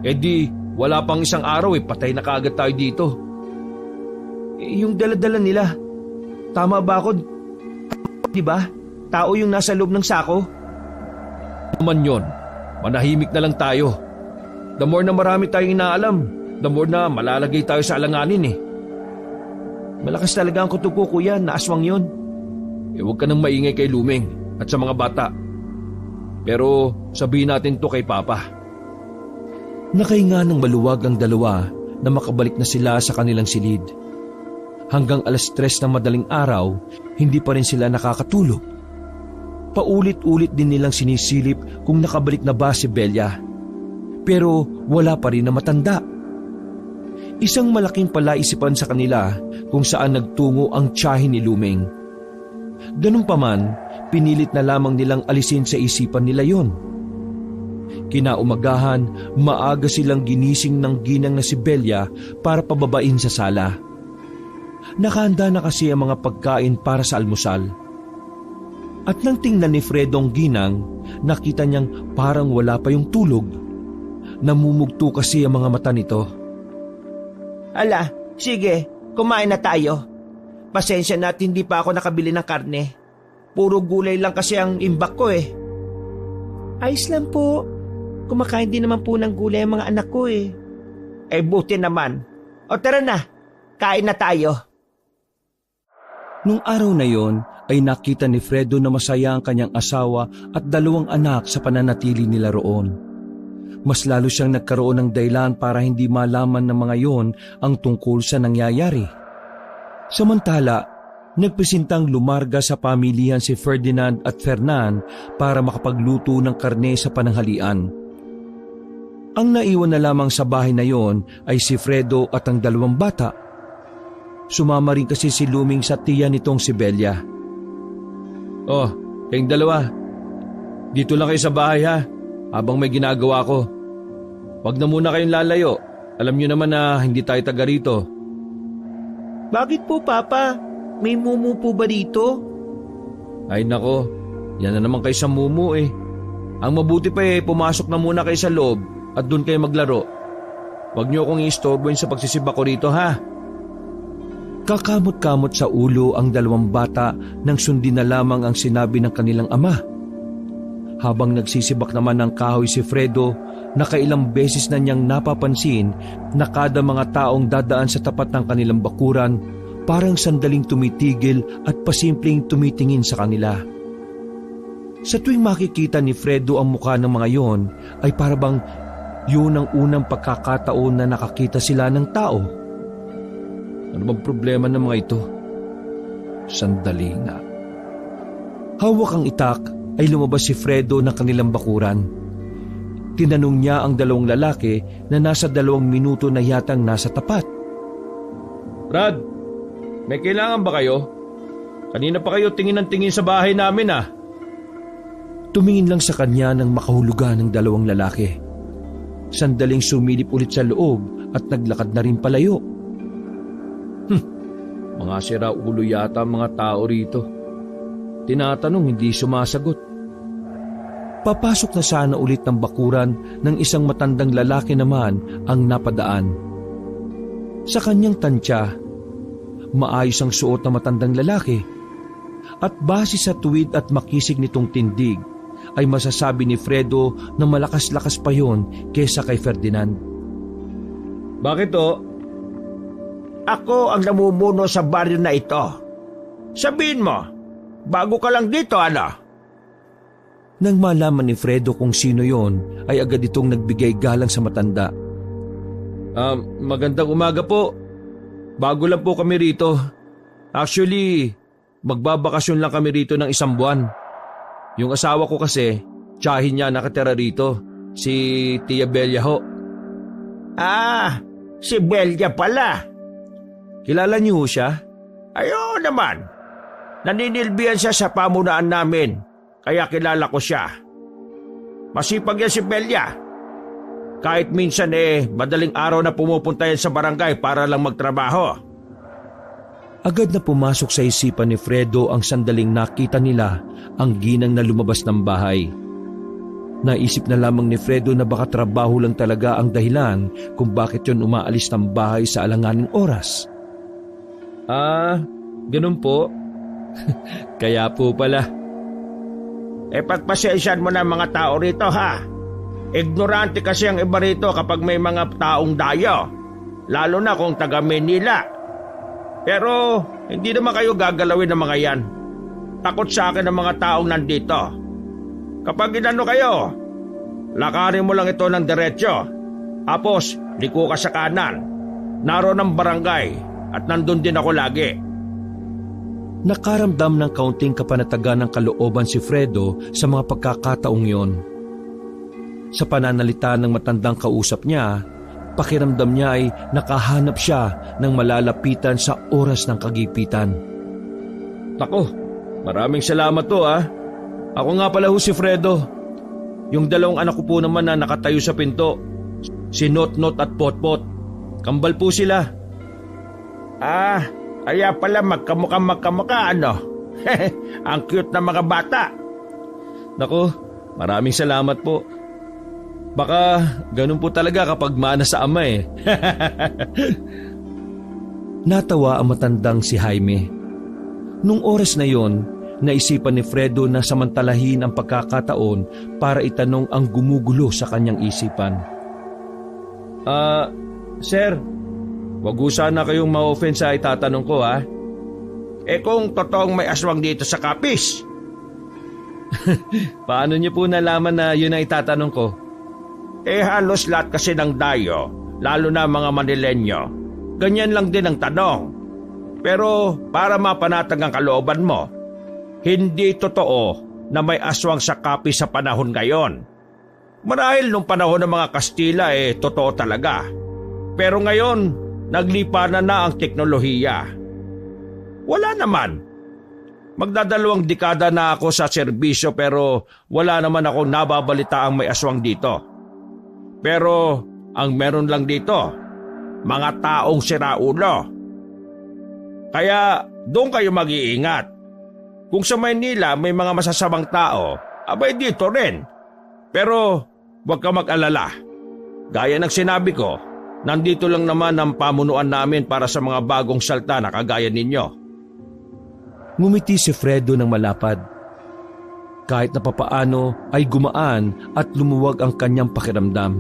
Di, wala pang isang araw patay na kaagad tayo dito. Yung daladala nila, tama ba ako? Di ba? Tao yung nasa loob ng sako? Naman yon, manahimik na lang tayo. The more na marami tayong inaalam, the more na malalagay tayo sa alanganin eh. Malakas talaga ang kutob ko, kuya, na aswang yun. Huwag ka nang maingay kay Luming at sa mga bata. Pero sabihin natin to kay Papa. Nakahinga ng maluwag ang dalawa na makabalik na sila sa kanilang silid. Hanggang 3:00 ng madaling araw, hindi pa rin sila nakakatulog. Paulit-ulit din nilang sinisilip kung nakabalik na ba si Belia. Pero wala pa rin na matanda. Isang malaking palaisipan sa kanila kung saan nagtungo ang tiyahin ni Lumeng. Ganun pa man, pinilit na lamang nilang alisin sa isipan nila yon. Kinaumagahan, maaga silang ginising ng ginang na si Belia para pababain sa sala. Nakahanda na kasi ang mga pagkain para sa almusal. At nang tingnan ni Fredo ang ginang, nakita niyang parang wala pa yung tulog. Namumugto kasi ang mga mata nito. Ala, sige, kumain na tayo. Pasensya na at hindi pa ako nakabili ng karne. Puro gulay lang kasi ang imbak ko eh. Ayos lang po. Kumakain din naman po ng gulay ang mga anak ko eh. Eh buti naman. O tara na, kain na tayo. Nung araw na yon ay nakita ni Fredo na masaya ang kanyang asawa at 2 anak sa pananatili nila roon. Mas lalo siyang nagkaroon ng dahilan para hindi malaman ng mga yon ang tungkol sa nangyayari. Samantala, nagpresintang lumarga sa pamilihan si Ferdinand at Fernan para makapagluto ng karne sa pananghalian. Ang naiwan na lamang sa bahay na yon ay si Fredo at ang 2 bata. Sumama rin kasi si Luming sa tiya nitong si Belia. Oh, kayong 2. Dito lang kayo sa bahay ha, habang may ginagawa ko. Wag na muna kayong lalayo. Alam niyo naman na hindi tayo taga rito. Bakit po, Papa? May mumu po ba dito? Ay nako, yan na naman kayo sa mumu eh. Ang mabuti pa pumasok na muna kayo sa loob at doon kayo maglaro. Wag niyo akong iistorbohin sa pagsisibak ko rito ha. Kakamot-kamot sa ulo ang 2 bata nang sundin na lamang ang sinabi ng kanilang ama. Habang nagsisibak naman ng kahoy si Fredo, nakailang beses na niyang napapansin na kada mga taong dadaan sa tapat ng kanilang bakuran, parang sandaling tumitigil at pasimpleng tumitingin sa kanila. Sa tuwing makikita ni Fredo ang mukha ng mga yon, ay parabang yun ang unang pagkakataon na nakakita sila ng tao. Ano bang problema ng mga ito? Sandali nga. Hawak ang itak ay lumabas si Fredo ng kanilang bakuran. Tinanong niya ang 2 lalaki na nasa 2 minuto na yatang nasa tapat. Brad, may kailangan ba kayo? Kanina pa kayo tingin ng tingin sa bahay namin ah. Tumingin lang sa kanya nang makahulugan ng 2 lalaki. Sandaling sumilip ulit sa loob at naglakad na rin palayo. Mga siraulo yata ang mga tao rito. Tinatanong, hindi sumasagot. Papasok na sana ulit ng bakuran ng isang matandang lalaki naman ang napadaan. Sa kanyang tansya, maayos ang suot ng matandang lalaki. At base sa tuwid at makisig nitong tindig, ay masasabi ni Fredo na malakas-lakas pa yon kesa kay Ferdinand. Bakit o? Ako ang namumuno sa baryo na ito. Sabihin mo, bago ka lang dito, ano? Nang malaman ni Fredo kung sino yon, ay agad itong nagbigay galang sa matanda. Magandang umaga po. Bago lang po kami rito. Actually, magbabakasyon lang kami rito ng 1 buwan. Yung asawa ko kasi, tiyahin niya nakatira rito. Si Tia Belia ho. Ah, si Belia pala. Kilala niyo siya? Ayun naman. Naninilbihan siya sa pamunaan namin, kaya kilala ko siya. Masipag yan si Belia. Kahit minsan madaling araw na pumupunta yan sa barangay para lang magtrabaho. Agad na pumasok sa isipan ni Fredo ang sandaling nakita nila ang ginang na lumabas ng bahay. Naisip na lamang ni Fredo na baka trabaho lang talaga ang dahilan kung bakit yon umaalis ng bahay sa alanganing oras. Ganun po. Kaya po pala. Pagpasensyahan mo na mga tao rito ha. Ignorante kasi ang iba rito kapag may mga taong dayo. Lalo na kung taga Manila. Pero hindi naman kayo gagalawin ng mga yan. Takot sa akin ang mga taong nandito. Kapag inano kayo, lakarin mo lang ito ng diretsyo. Tapos, liko ka sa kanan. Naroon ang barangay at nandun din ako lagi. Nakaramdam ng kaunting kapanatagan ng kalooban si Fredo sa mga pagkakataong yon. Sa pananalita ng matandang kausap niya, pakiramdam niya ay nakahanap siya ng malalapitan sa oras ng kagipitan. Tako, maraming salamat to ah. Ako nga pala ho si Fredo. Yung dalawang anak ko po naman na nakatayo sa pinto. Si Notnot at Potpot. Kambal po sila. Ah, kaya pala magkamukha ano? Ang cute na mga bata. Nako, maraming salamat po. Baka ganun po talaga kapag mana sa ama eh. Natawa ang matandang si Jaime. Nung oras na yon, naisipan ni Fredo na samantalahin ang pagkakataon para itanong ang gumugulo sa kanyang isipan. Sir, wag ho sana kayong ma-offend sa itatanong ko ha. Kung totoong may aswang dito sa Capiz? Paano niyo po nalaman na yun ang itatanong ko? Halos lahat kasi ng dayo, lalo na mga Manilenyo. Ganyan lang din ang tanong. Pero para mapanatag ang kalooban mo, hindi totoo na may aswang sa Capiz sa panahon ngayon. Marahil nung panahon ng mga Kastila totoo talaga. Pero ngayon, naglipanan na ang teknolohiya. Wala naman. Magdadalawang dekada na ako sa serbisyo pero wala naman ako nababalitaang may aswang dito. Pero ang meron lang dito, mga taong siraulo. Kaya doon kayo mag-iingat. Kung sa Maynila may mga masasamang tao, abay dito rin. Pero huwag ka mag-alala. Gaya ng sinabi ko, nandito lang naman ang pamunuan namin para sa mga bagong salta na kagaya ninyo. Ngumiti si Fredo ng malapad. Kahit na papaano ay gumaan at lumuwag ang kanyang pakiramdam.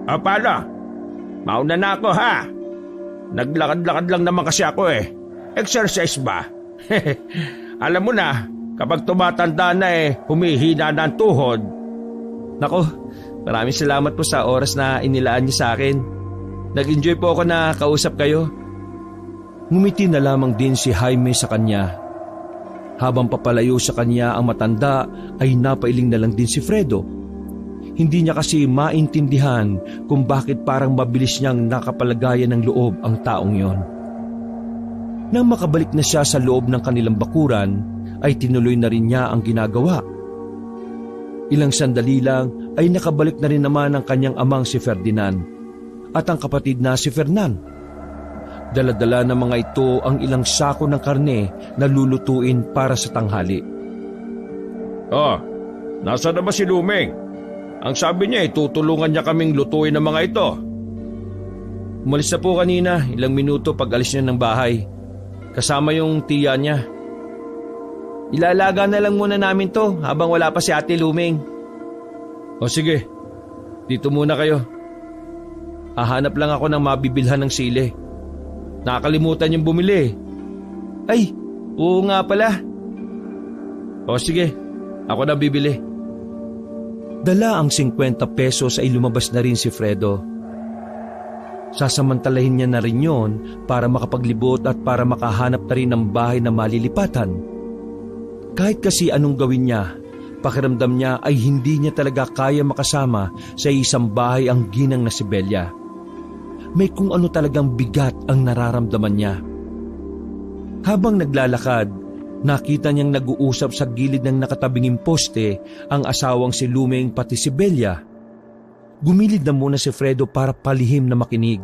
Paano? Mauna na ako ha. Naglakad-lakad lang naman kasi ako Exercise ba? Alam mo na, kapag tumatanda na humihina na ang tuhod. Nako, maraming salamat po sa oras na inilaan niyo sa akin. Nag-enjoy po ako na kausap kayo. Ngumiti na lamang din si Jaime sa kanya. Habang papalayo sa kanya ang matanda ay napailing na lang din si Fredo. Hindi niya kasi maintindihan kung bakit parang mabilis niyang nakapalagayan ng loob ang taong yon. Nang makabalik na siya sa loob ng kanilang bakuran, ay tinuloy na rin niya ang ginagawa. Ilang sandali lang ay nakabalik na rin naman ang kanyang amang si Ferdinand at ang kapatid na si Fernan. Dala-dala ng mga ito ang ilang sako ng karne na lulutuin para sa tanghali. Oh, nasa na ba si Lumeng? Ang sabi niya tutulungan niya kaming lutuin ng mga ito. Umalis na po kanina, ilang minuto pag alis niya ng bahay. Kasama yung tiya niya. Ilalaga na lang muna namin to habang wala pa si Ate Lumeng. O sige, dito muna kayo. Hahanap lang ako ng mabibilhan ng sili. Nakakalimutan yung bumili. Ay, oo nga pala. O sige, ako na bibili. Dala ang 50 pesos ay lumabas na rin si Fredo. Sasamantalahin niya na rin yon para makapaglibot at para makahanap na rin ng bahay na malilipatan. Kahit kasi anong gawin niya, pakiramdam niya ay hindi niya talaga kaya makasama sa isang bahay ang ginang na si Belia. May kung ano talagang bigat ang nararamdaman niya. Habang naglalakad, nakita niyang nag-uusap sa gilid ng nakatabinging poste ang asawang si Lumeng pati si Belia. Gumilid na muna si Fredo para palihim na makinig.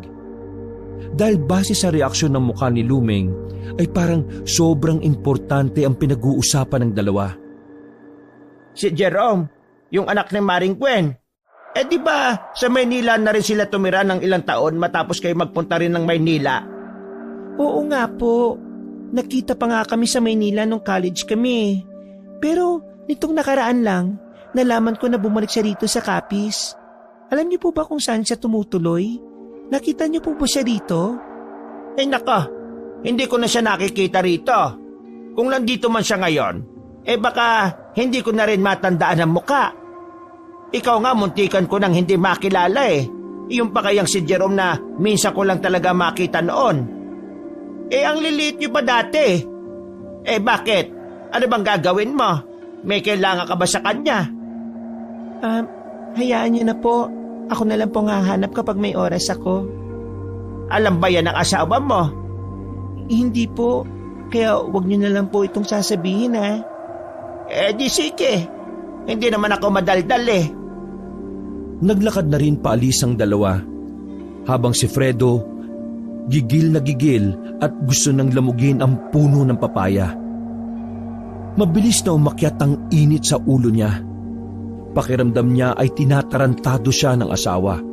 Dahil base sa reaksyon ng mukha ni Lumeng ay parang sobrang importante ang pinag-uusapan ng dalawa. Si Jerome, yung anak ni Maring Gwen. Di ba sa Maynila na rin sila tumira ng ilang taon matapos kayo magpunta rin ng Maynila? Oo nga po. Nakita pa nga kami sa Maynila nung college kami. Pero nitong nakaraan lang, nalaman ko na bumalik siya rito sa Capiz. Alam niyo po ba kung saan siya tumutuloy? Nakita niyo po ba siya rito? Nako, hindi ko na siya nakikita rito. Kung nandito man siya ngayon, baka hindi ko na rin matandaan ang muka. Ikaw nga muntikan ko nang hindi makilala Yung pa kayang si Jerome na minsan ko lang talaga makita noon. Ang liliit niyo pa dati. Bakit? Ano bang gagawin mo? May kailangan ka ba sa kanya? Hayaan niyo na po. Ako na lang po hahanap kapag may oras ako. Alam ba yan ang asawa mo? Hindi po, kaya wag niyo na lang po itong sasabihin ha. Di sige. Hindi naman ako madaldal eh. Naglakad na rin paalis ang dalawa, habang si Fredo gigil na gigil at gusto nang lamugin ang puno ng papaya. Mabilis na umakyat ang init sa ulo niya. Pakiramdam niya ay tinatarantado siya ng asawa.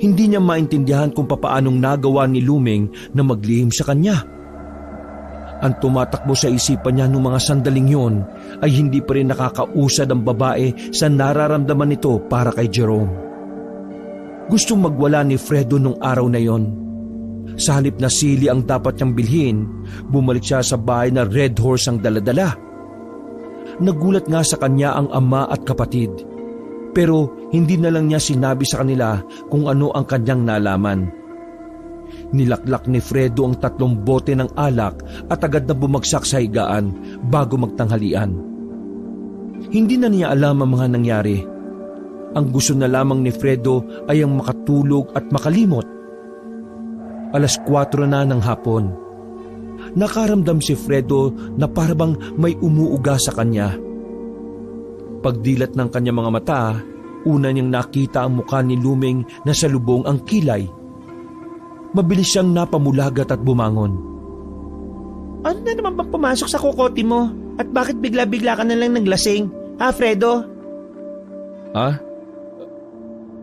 Hindi niya maintindihan kung papaanong nagawa ni Luming na maglihim sa kanya. Ang tumatakbo sa isipan niya noong mga sandaling yon ay hindi pa rin nakakausad ang babae sa nararamdaman nito para kay Jerome. Gustong magwala ni Fredo nung araw na yon. Sa halip na sili ang dapat niyang bilhin, bumalik siya sa bahay na Red Horse ang daladala. Nagulat nga sa kanya ang ama at kapatid, pero hindi na lang niya sinabi sa kanila kung ano ang kanyang nalaman. Nilaklak ni Fredo ang 3 bote ng alak at agad na bumagsak sa higaan bago magtanghalian. Hindi na niya alam ang mga nangyari. Ang gusto na lamang ni Fredo ay ang makatulog at makalimot. 4:00 na ng hapon. Nakaramdam si Fredo na parabang may umuuga sa kanya. Pagdilat ng kanyang mga mata, una niyang nakita ang mukha ni Luming na salubong ang kilay. Mabilis siyang napamulagat at bumangon. Ano na naman bang pumasok sa kokote mo? At bakit bigla-bigla ka na lang naglasing? Ha, Fredo? Ha?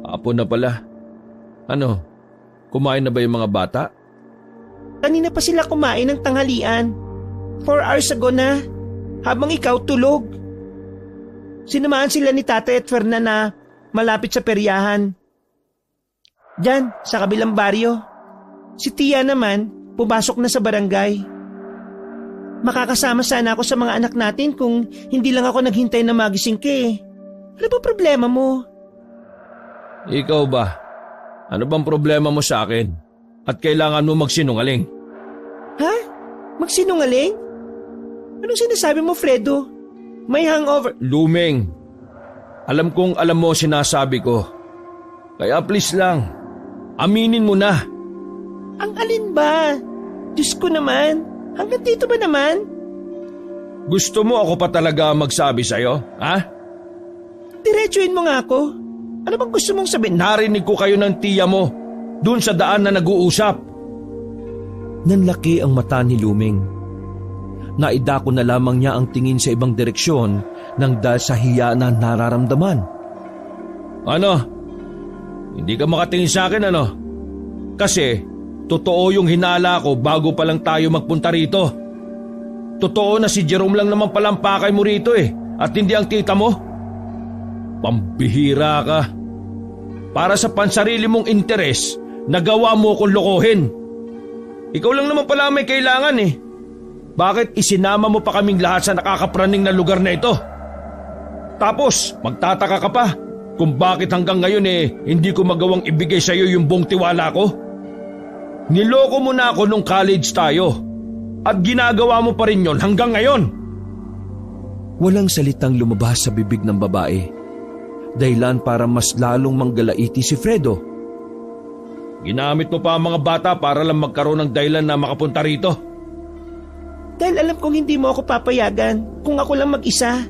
Apo na pala. Ano? Kumain na ba yung mga bata? Kanina pa sila kumain ng tanghalian. 4 hours ago na. Habang ikaw tulog. Sinamahan sila ni Tatay at Fernan na malapit sa peryahan. Diyan, sa kabilang baryo. Si Tia naman, pumasok na sa barangay. Makakasama sana ako sa mga anak natin kung hindi lang ako naghintay na magising ka eh. Ano ba problema mo? Ikaw ba? Ano bang problema mo sa akin? At kailangan mo magsinungaling? Ha? Magsinungaling? Anong sinasabi mo, Fredo? May hangover. Luming, alam kong alam mo sinasabi ko. Kaya please lang, aminin mo na. Ang alin ba? Diyos ko naman. Hanggang dito ba naman? Gusto mo ako pa talaga magsabi sa'yo, ha? Diretsuin mo nga ako. Ano bang gusto mong sabihin? Narinig ko kayo ng tiya mo, dun sa daan na nag-uusap. Nanlaki ang mata ni Luming. Naidako na lamang niya ang tingin sa ibang direksyon nang dahil sa hiya na nararamdaman. Ano? Hindi ka makatingin sa akin, ano? Kasi totoo yung hinala ko bago pa lang tayo magpunta rito. Totoo na si Jerome lang naman palang pakay mo rito eh, at hindi ang tita mo. Pambihira ka. Para sa pansarili mong interes, nagawa mo kong lokohin. Ikaw lang naman pala may kailangan eh. Bakit isinama mo pa kaming lahat sa nakakapraning na lugar na ito? Tapos, magtataka ka pa kung bakit hanggang ngayon hindi ko magawang ibigay sa iyo yung buong tiwala ko. Niloko mo na ako nung college tayo at ginagawa mo pa rin yon hanggang ngayon. Walang salitang lumabas sa bibig ng babae. Dahilan para mas lalong manggalaiti si Fredo. Ginamit mo pa ang mga bata para lang magkaroon ng dahilan na makapunta rito. Dahil alam kong hindi mo ako papayagan kung ako lang mag-isa.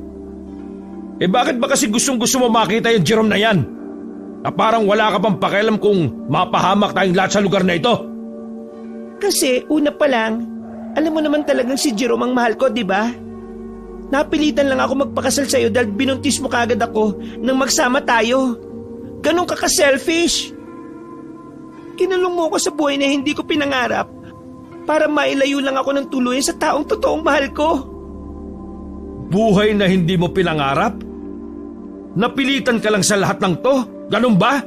Bakit ba kasi gustong-gusto mo makita yung Jerome na yan? Na parang wala ka pang pakialam kung mapahamak tayong lahat sa lugar na ito? Kasi una pa lang, alam mo naman talagang si Jerome ang mahal ko, di ba? Napilitan lang ako magpakasal sa'yo dahil binuntis mo kagad ako nang magsama tayo. Ganun ka ka-selfish. Kinulong mo ako sa buhay na hindi ko pinangarap para mailayo lang ako ng tuluyan sa taong totoong mahal ko. Buhay na hindi mo pinangarap? Napilitan ka lang sa lahat ng to? Ganun ba?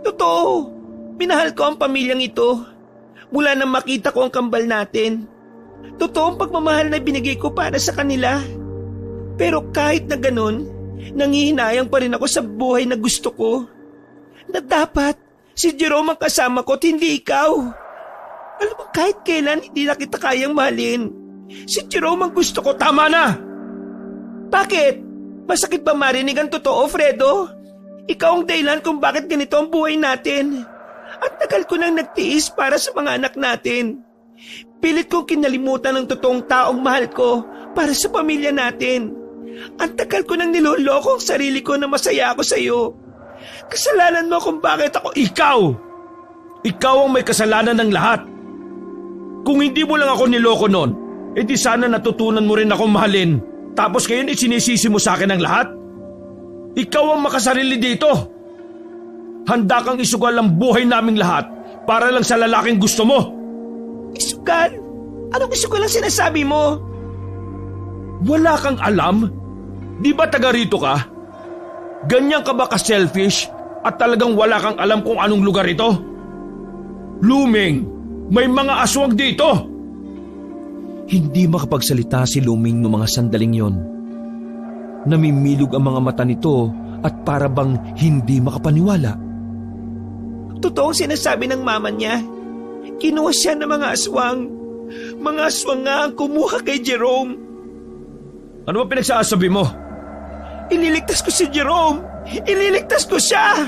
Totoo. Minahal ko ang pamilyang ito. Mula nang makita ko ang kambal natin. Totoo ang pagmamahal na binigay ko para sa kanila. Pero kahit na ganun, nanghihinayang pa rin ako sa buhay na gusto ko. Na dapat si Jerome ang kasama ko at hindi ikaw. Alam mo, kahit kailan hindi na kita kayang mahalin. Si Jerome ang gusto ko. Tama na! Bakit? Masakit ba marinig ang totoo, Fredo? Ikaw ang dahilan kung bakit ganito ang buhay natin. At tagal ko nang nagtiis para sa mga anak natin. Pilit kong kinalimutan ang totoong taong mahal ko para sa pamilya natin. Ang tagal ko nang niloloko ang sarili ko na masaya ako sa iyo. Kasalanan mo kung bakit ako... Ikaw ang may kasalanan ng lahat. Kung hindi mo lang ako niloko noon, edi sana natutunan mo rin akong mahalin. Tapos ngayon isinisisi mo sa akin ang lahat? Ikaw ang makasarili dito. Handa kang isugal ang buhay naming lahat para lang sa lalaking gusto mo. Isugal? Anong isugal ang sinasabi mo? Wala kang alam? Di ba taga rito ka? Ganyan ka ba ka-selfish at talagang wala kang alam kung anong lugar ito? Luming, may mga aswang dito! Hindi makapagsalita si Luming noong mga sandaling yon. Namimilog ang mga mata nito at para bang hindi makapaniwala. Totoong sinasabi ng mama niya. Kinuha siya ng mga aswang. Mga aswang nga ang kumuha kay Jerome. Ano ba pinagsasabi mo? Ililigtas ko si Jerome! Ililigtas ko siya!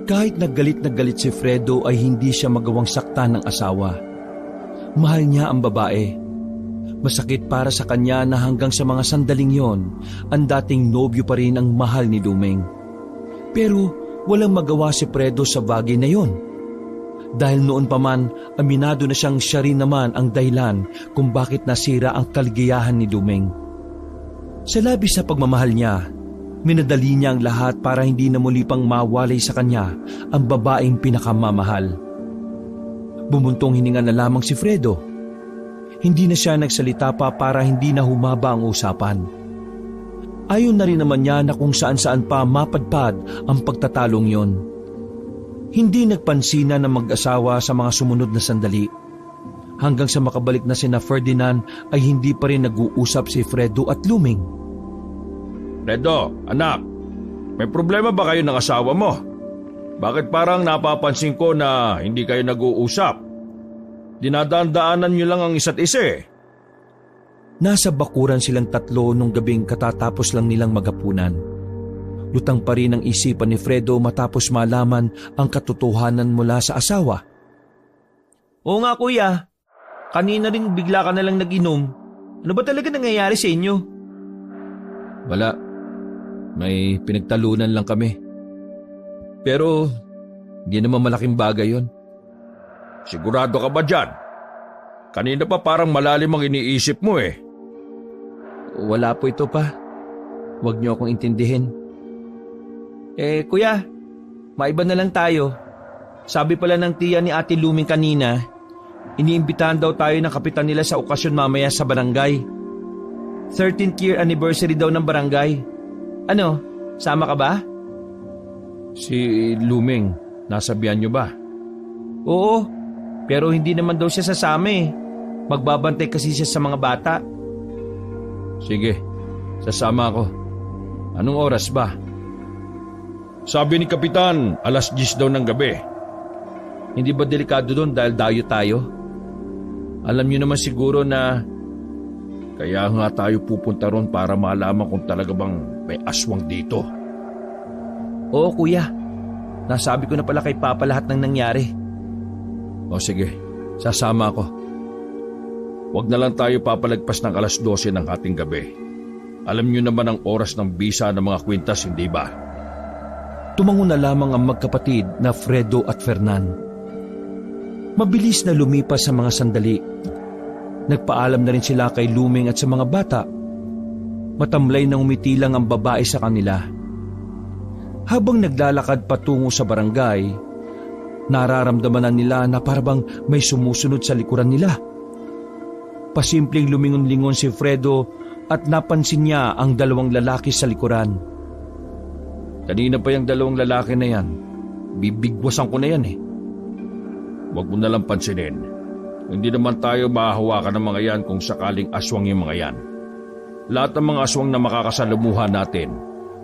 Kahit naggalit na galit si Fredo ay hindi siya magawang saktan ng asawa. Mahal niya ang babae. Masakit para sa kanya na hanggang sa mga sandaling yon, ang dating nobyo pa rin ang mahal ni Luming. Pero walang magawa si Fredo sa bagay na yon. Dahil noon pa man, aminado na siyang siya rin naman ang dahilan kung bakit nasira ang kaligayahan ni Luming. Sa labis na pagmamahal niya, minadali niya ang lahat para hindi na muli pang mawalay sa kanya ang babaeng pinakamamahal. Bumuntong hininga na lamang si Fredo. Hindi na siya nagsalita pa para hindi na humaba ang usapan. Ayon na rin naman niya na kung saan-saan pa mapadpad ang pagtatalong yon. Hindi nagpansina ng mag-asawa sa mga sumunod na sandali. Hanggang sa makabalik na sina Ferdinand ay hindi pa rin nag-uusap si Fredo at Luming. Fredo, anak, may problema ba kayo ng asawa mo? Bakit parang napapansin ko na hindi kayo nag-uusap? Dinadaan-daanan niyo lang ang isa't isa eh. Nasa bakuran silang tatlo nung gabing katatapos lang nilang maghapunan. Lutang pa rin ang isipan ni Fredo matapos malaman ang katotohanan mula sa asawa. Oo nga kuya, kanina rin bigla ka na lang nag-inom. Ano ba talaga nangyayari sa inyo? Wala. May pinagtalunan lang kami. Pero hindi naman malaking bagay yon. Sigurado ka ba dyan? Kanina pa parang malalim ang iniisip mo eh. Wala po ito pa. Huwag niyo akong intindihin. Kuya, maiba na lang tayo. Sabi pala ng tiya ni Ate Luming kanina, iniimbitahan daw tayo ng kapitan nila sa okasyon mamaya sa barangay. 13th year anniversary daw ng barangay. Ano, sama ka ba? Si Luming, nasabihan niyo ba? Oo, pero hindi naman daw siya sasama eh. Magbabantay kasi siya sa mga bata. Sige, sasama ako. Anong oras ba? Sabi ni Kapitan, 10:00 daw ng gabi. Hindi ba delikado doon dahil dayo tayo? Alam niyo naman siguro na... Kaya nga tayo pupunta ron para malaman kung talaga bang may aswang dito. Oo kuya, nasabi ko na pala kay Papa lahat ng nangyari. O sige, sasama ako. Huwag na lang tayo papalagpas ng 12:00 ng ating gabi. Alam niyo naman ang oras ng bisa ng mga kwintas, hindi ba? Tumango na lamang ang magkapatid na Fredo at Fernan. Mabilis na lumipas sa mga sandali. Nagpaalam na rin sila kay Luming at sa mga bata. Matamlay na umitilang ang babae sa kanila. Habang naglalakad patungo sa barangay, nararamdaman na nila na parabang may sumusunod sa likuran nila. Pasimpleng lumingon-lingon si Fredo at napansin niya ang dalawang lalaki sa likuran. Kanina pa yung dalawang lalaki na yan. Bibigwasan ko na yan eh. Huwag mo nalang pansinin. Hindi naman tayo mahahawakan ng mga yan kung sakaling aswang yung mga yan. Lahat ng mga aswang na makakasalumuha natin,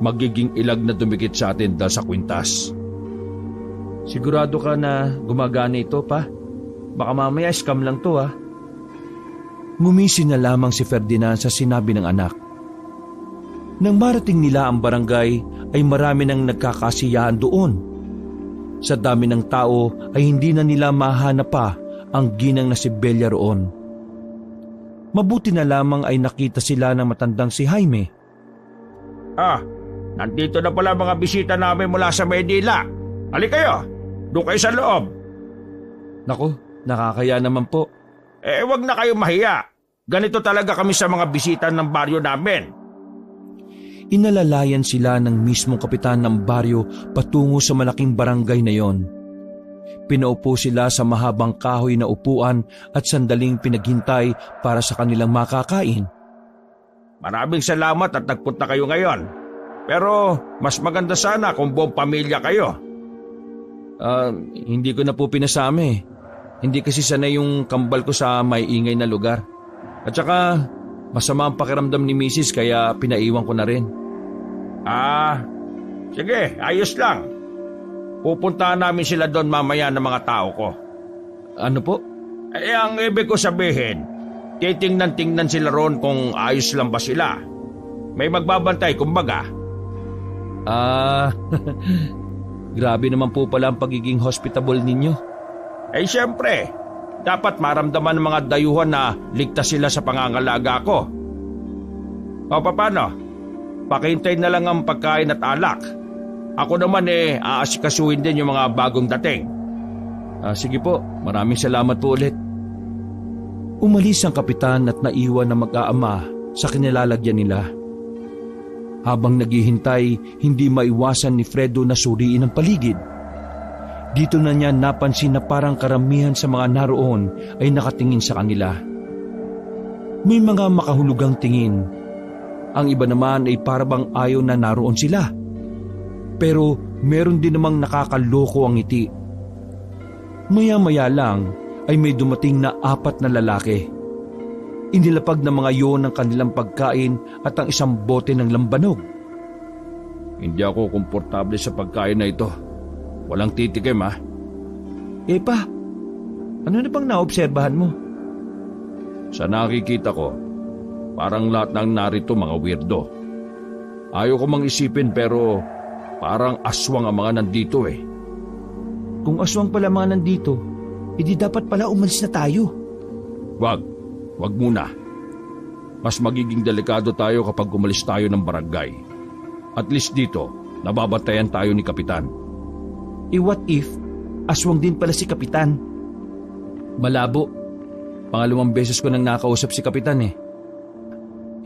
magiging ilag na dumikit sa atin dahil sa kwintas. Sigurado ka na gumagana ito pa? Baka mamaya scam lang to ha. Ngumisi na lamang si Ferdinand sa sinabi ng anak. Nang marating nila ang barangay ay marami nang nagkakasiyahan doon. Sa dami ng tao ay hindi na nila mahanap pa ang ginang na si Belia roon. Mabuti na lamang ay nakita sila ng matandang si Jaime. Nandito na pala mga bisita namin mula sa Maynila. Halika kayo, doon kayo sa loob. Naku, nakakaya naman po. Wag na kayo mahiya. Ganito talaga kami sa mga bisita ng baryo namin. Inalalayan sila ng mismong kapitan ng baryo patungo sa malaking barangay na yon. Pinaupo sila sa mahabang kahoy na upuan at sandaling pinaghintay para sa kanilang makakain. Maraming salamat at nagpunta kayo ngayon. Pero mas maganda sana kung buong pamilya kayo. Hindi ko na po pinasama eh. Hindi kasi sanay yung kambal ko sa may ingay na lugar. At saka masama ang pakiramdam ni Mrs. kaya pinaiwan ko na rin. Sige, ayos lang. Pupuntahan namin sila doon mamaya ng mga tao ko. Ano po? Ang ibig ko sabihin, titingnan-tingnan sila roon kung ayos lang ba sila. May magbabantay kumbaga. Grabe naman po pala ang pagiging hospitable ninyo. Siyempre, dapat maramdaman ng mga dayuhan na ligtas sila sa pangangalaga ko. O paano? Pakintay na lang ang pagkain at alak. Ako naman aasikasuhin din yung mga bagong dating. Sige po, maraming salamat po ulit. Umalis ang kapitan at naiwan na mag-aama sa kinilalagyan nila. Habang naghihintay, hindi maiwasan ni Fredo na suriin ang paligid. Dito na niya napansin na parang karamihan sa mga naroon ay nakatingin sa kanila. May mga makahulugang tingin. Ang iba naman ay parabang ayaw na naroon sila. Pero meron din namang nakakaloko ang ngiti. Maya-maya lang ay may dumating na 4 na lalaki. Inilapag ng mga yon ang kanilang pagkain at ang isang bote ng lambanog. Hindi ako komportable sa pagkain na ito. Walang titikim ha. Pa, ano na bang naobserbahan mo? Sa nakikita ko, parang lahat ng narito mga weirdo. Ayaw ko mang isipin pero parang aswang ang mga nandito eh. Kung aswang pala mga nandito, edi dapat pala umalis na tayo. Wag muna. Mas magiging delikado tayo kapag umalis tayo ng barangay. At least dito, nababantayan tayo ni Kapitan. What if aswang din pala si Kapitan? Malabo. Pangalawang beses ko nang nakausap si Kapitan eh.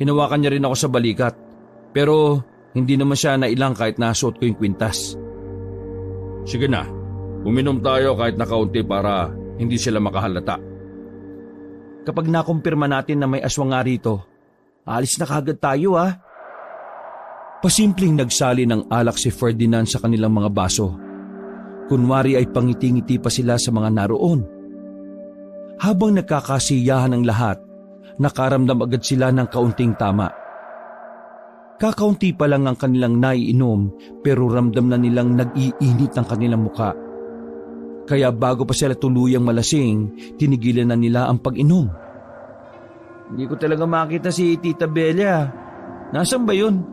Hinawakan niya rin ako sa balikat. Pero hindi naman siya nailang kahit nasuot ko yung kwintas. Sige na, uminom tayo kahit na kaunti para hindi sila makahalata. Kapag nakumpirma natin na may aswang nga rito, alis na kagad tayo ha. Pasimpleng nagsali ng alak si Ferdinand sa kanilang mga baso. Kunwari ay pangiti-ngiti pa sila sa mga naroon. Habang nagkakasiyahan ang lahat, nakaramdam agad sila ng kaunting tama. Kakaunti pa lang ang kanilang naiinom pero ramdam na nilang nag-iinit ang kanilang muka. Kaya bago pa sila tuluyang malasing, tinigilan na nila ang pag-inom. Hindi ko talaga makita si Tita Belia. Nasaan ba yun?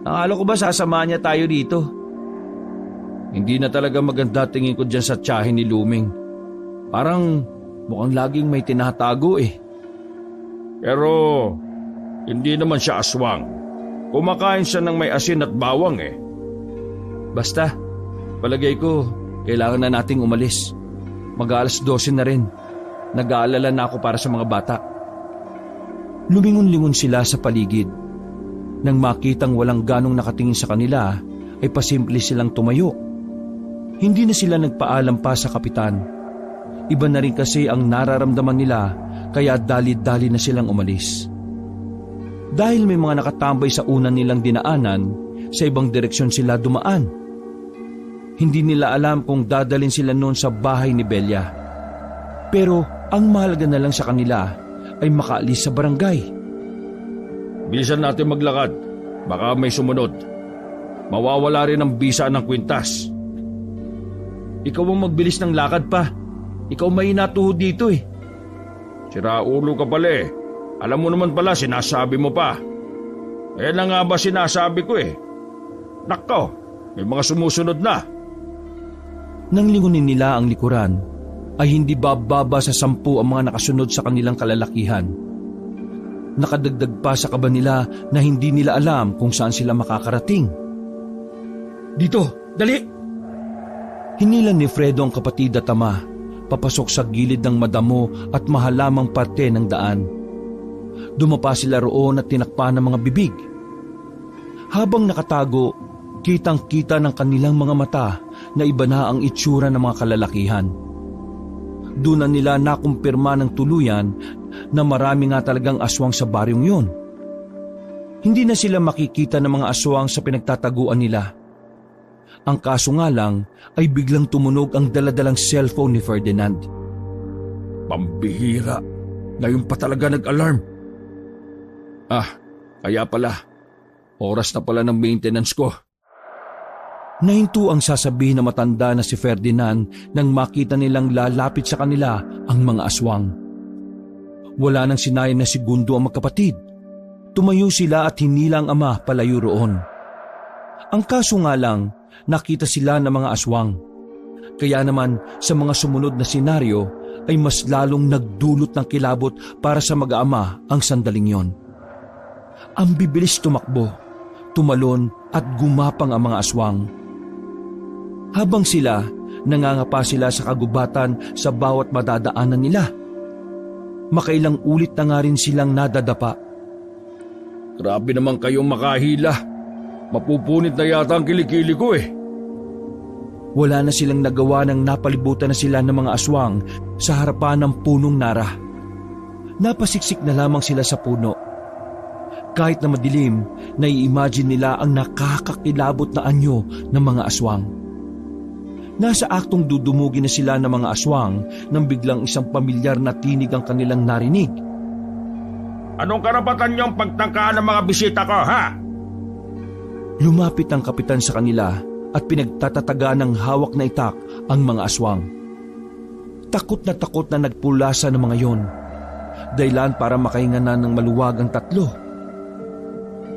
Akala ko ba sasama niya tayo dito? Hindi na talaga maganda tingin ko dyan sa tiyahin ni Luming. Parang mukhang laging may tinatago eh. Pero hindi naman siya aswang. Kumakain siya ng may asin at bawang eh. Basta, palagay ko, kailangan na nating umalis. Mag-aalas 12 na rin. Nag-aalala na ako para sa mga bata. Lumingon-lingon sila sa paligid. Nang makitang walang ganong nakatingin sa kanila, ay pasimple silang tumayo. Hindi na sila nagpaalam pa sa kapitan. Iba na rin kasi ang nararamdaman nila, kaya dali-dali na silang umalis. Dahil may mga nakatambay sa una nilang dinaanan, sa ibang direksyon sila dumaan. Hindi nila alam kung dadalhin sila noon sa bahay ni Belia. Pero ang mahalaga na lang sa kanila ay makaalis sa barangay. Bilisan natin maglakad. Baka may sumunod. Mawawala rin ang bisa ng kwintas. Ikaw ang magbilis ng lakad pa. Ikaw may natuhod dito eh. Siraulo ka pala eh. Alam mo naman pala, sinasabi mo pa. Eh na nga ba sinasabi ko eh. Nako, may mga sumusunod na. Nang lingunin nila ang likuran, ay hindi bababa sa 10 ang mga nakasunod sa kanilang kalalakihan. Nakadagdag pa sa kaba nila na hindi nila alam kung saan sila makakarating. Dito, dali! Hinilan ni Fredo ang kapatid at ama, papasok sa gilid ng madamo at mahalamang parte ng daan. Dumapa sila roon at tinakpan ng mga bibig. Habang nakatago, kitang-kita ng kanilang mga mata na iba na ang itsura ng mga kalalakihan. Doon na nila nakumpirma ng tuluyan na marami nga talagang aswang sa baryong yun. Hindi na sila makikita ng mga aswang sa pinagtataguan nila. Ang kaso nga lang ay biglang tumunog ang daladalang cellphone ni Ferdinand. Pambihira, ngayon pa talaga nag-alarm. Kaya pala, oras na pala ng maintenance ko. Nahinto ang sasabihin na matanda na si Ferdinand nang makita nilang lalapit sa kanila ang mga aswang. Wala nang sinayin na segundo ang magkapatid. Tumayo sila at hinila ang ama palayo roon. Ang kaso nga lang, nakita sila ng mga aswang. Kaya naman sa mga sumunod na senaryo ay mas lalong nagdulot ng kilabot para sa mag-aama ang sandaling yon. Ang bibilis tumakbo, tumalon at gumapang ang mga aswang. Habang sila, nangangapa sila sa kagubatan sa bawat madadaanan nila. Makailang ulit na nga rin silang nadadapa. Grabe naman kayong makahila. Mapupunit na yata ang kilikili ko eh. Wala na silang nagawa nang napalibutan na sila ng mga aswang sa harapan ng punong nara. Napasiksik na lamang sila sa puno. Kahit na madilim, nai-imagine nila ang nakakakilabot na anyo ng mga aswang. Nasa aktong dudumugin na sila ng mga aswang nang biglang isang pamilyar na tinig ang kanilang narinig. Anong karapatan niyong pagtangkaan ng mga bisita ko, ha? Lumapit ang kapitan sa kanila at pinagtatataga ng hawak na itak ang mga aswang. Takot na nagpulasa ng mga yon. Dahilan para makahinga na ng maluwag ang tatlo.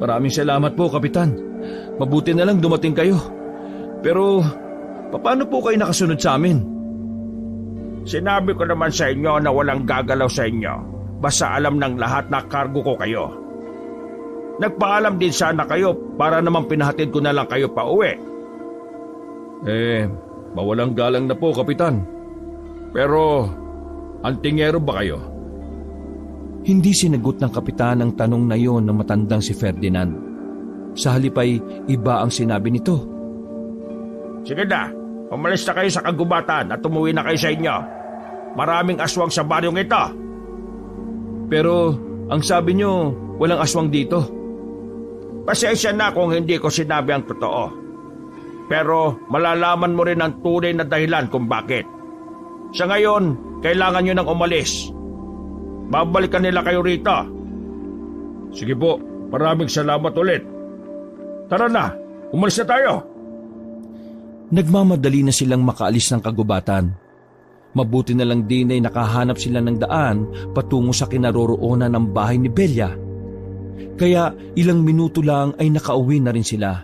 Maraming salamat po, Kapitan. Mabuti na lang dumating kayo. Pero, paano po kayo nakasunod sa amin? Sinabi ko naman sa inyo na walang gagalaw sa inyo. Basta alam ng lahat na kargo ko kayo. Nagpaalam din sana kayo para naman pinahatid ko na lang kayo pa uwi. Mawalang galang na po, Kapitan. Pero, antingero ba kayo? Hindi sinagot ng kapitan ang tanong na yon ng matandang si Ferdinand. Sa halip ay iba ang sinabi nito. Sige na, umalis na kayo sa kagubatan at umuwi na kayo sa inyo. Maraming aswang sa baryong ito. Pero, ang sabi nyo, walang aswang dito. Pasensya na kung hindi ko sinabi ang totoo. Pero malalaman mo rin ang tunay na dahilan kung bakit. Sa ngayon, kailangan nyo nang umalis. Babalikan nila kayo rito. Sige po, maraming salamat ulit. Tara na, umalis na tayo. Nagmamadali na silang makaalis ng kagubatan. Mabuti na lang din ay nakahanap sila ng daan patungo sa kinaroroonan ng bahay ni Belia. Kaya ilang minuto lang ay nakauwi na rin sila.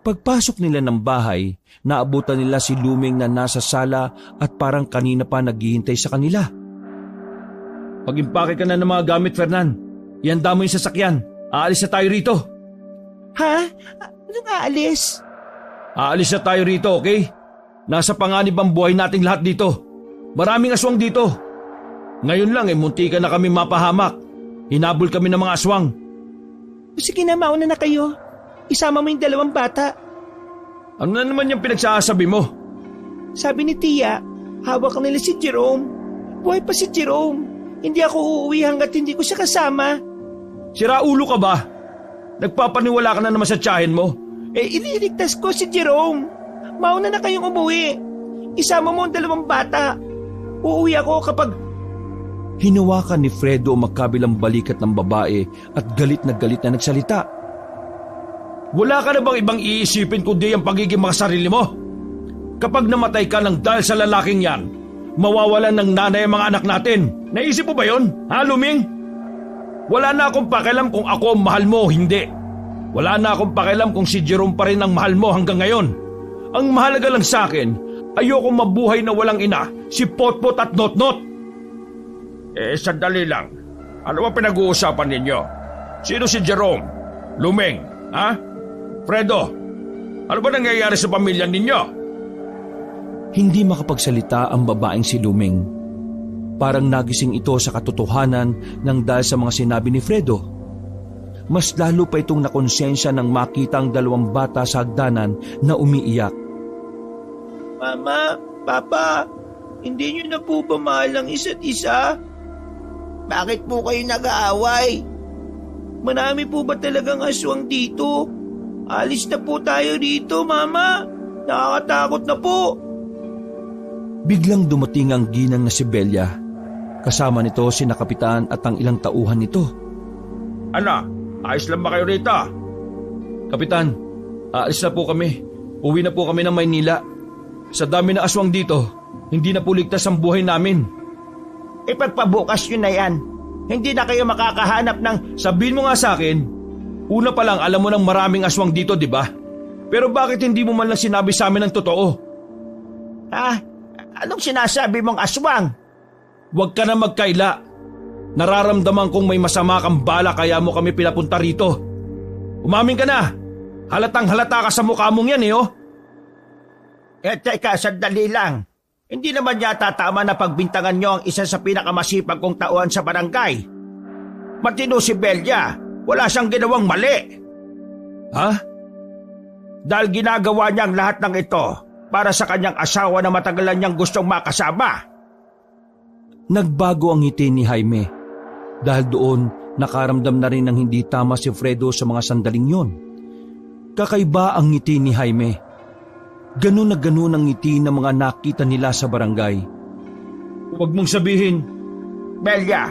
Pagpasok nila ng bahay, naabutan nila si Luming na nasa sala at parang kanina pa naghihintay sa kanila. Pag-impake ka na ng mga gamit, Fernan. Ihanda mo yung sasakyan. Aalis na tayo rito. Ha? Anong aalis? Aalis na tayo rito, okay? Nasa panganib ang buhay nating lahat dito. Maraming aswang dito. Ngayon lang muntikan na kami mapahamak. Hinabol kami ng mga aswang. Sige na, mauna na kayo. Isama mo yung 2 bata. Ano na naman yung pinagsasabi mo? Sabi ni Tia, hawak nila si Jerome. Buhay pa si Jerome. Hindi ako uuwi hanggat hindi ko siya kasama. Sira ulo ka ba? Nagpapaniwala ka na naman sa tiyahin mo. Ililigtas ko si Jerome. Mauna na kayong umuwi. Isama mo ang 2 bata. Uuwi ako kapag... Hinawakan ni Fredo ang magkabilang balikat ng babae at galit na nagsalita. Wala ka na bang ibang iisipin kundi ang pagiging makasarili mo? Kapag namatay ka ng dahil sa lalaking yan, mawawalan ng nanay ang mga anak natin. Naisip mo ba yun? Ha, Luming? Wala na akong pakialam kung ako ang mahal mo o hindi. Wala na akong pakialam kung si Jerome pa rin ang mahal mo hanggang ngayon. Ang mahalaga lang sa akin, ayoko mabuhay na walang ina, si Potpot at Notnot. Sandali lang. Ano ba pinag-uusapan ninyo? Sino si Jerome? Lumeng, ha? Fredo, ano ba nangyayari sa pamilya ninyo? Hindi makapagsalita ang babaeng si Lumeng. Parang nagising ito sa katotohanan nang dahil sa mga sinabi ni Fredo. Mas lalo pa itong nakonsensya nang makita ang dalawang bata sa hagdanan na umiiyak. Mama, Papa, hindi niyo na po ba mahal ang isa't isa? Bakit po kayo nag-aaway? Marami po ba talagang aswang dito? Alis na po tayo dito, Mama. Nakakatakot na po. Biglang dumating ang ginang na si Belia. Kasama nito si Kapitan at ang ilang tauhan nito. Ano? Ayos lang ba kayo rito? Kapitan, aalis na po kami. Uwi na po kami ng Maynila. Sa dami na aswang dito, hindi na po ligtas ang buhay namin. Ipagpabukas yun na yan. Hindi na kayo makakahanap ng... Sabihin mo nga sa akin, una pa lang alam mo ng maraming aswang dito, di ba? Pero bakit hindi mo man lang sinabi sa amin ang totoo? Ha? Anong sinasabi mong aswang? Huwag ka na magkaila. Nararamdaman kong may masama kang bala kaya mo kami pinapunta rito. Umamin ka na. Halatang halata ka sa mukha mong yan oh. Teka, sandali lang. Hindi naman yata tama na pagbintangan nyo ang isa sa pinakamasipag kong tauhan sa barangay. Matino si Belia. Wala siyang ginawang mali. Ha? Dahil ginagawa niya ang lahat ng ito para sa kanyang asawa na matagalan niyang gustong makasama. Nagbago ang ngiti ni Jaime. Dahil doon, nakaramdam na rin ng hindi tama si Fredo sa mga sandaling yon. Kakaiba ang ngiti ni Jaime. Ganun na ganun ang ngiti ng mga nakita nila sa barangay. Huwag mong sabihin. Belia,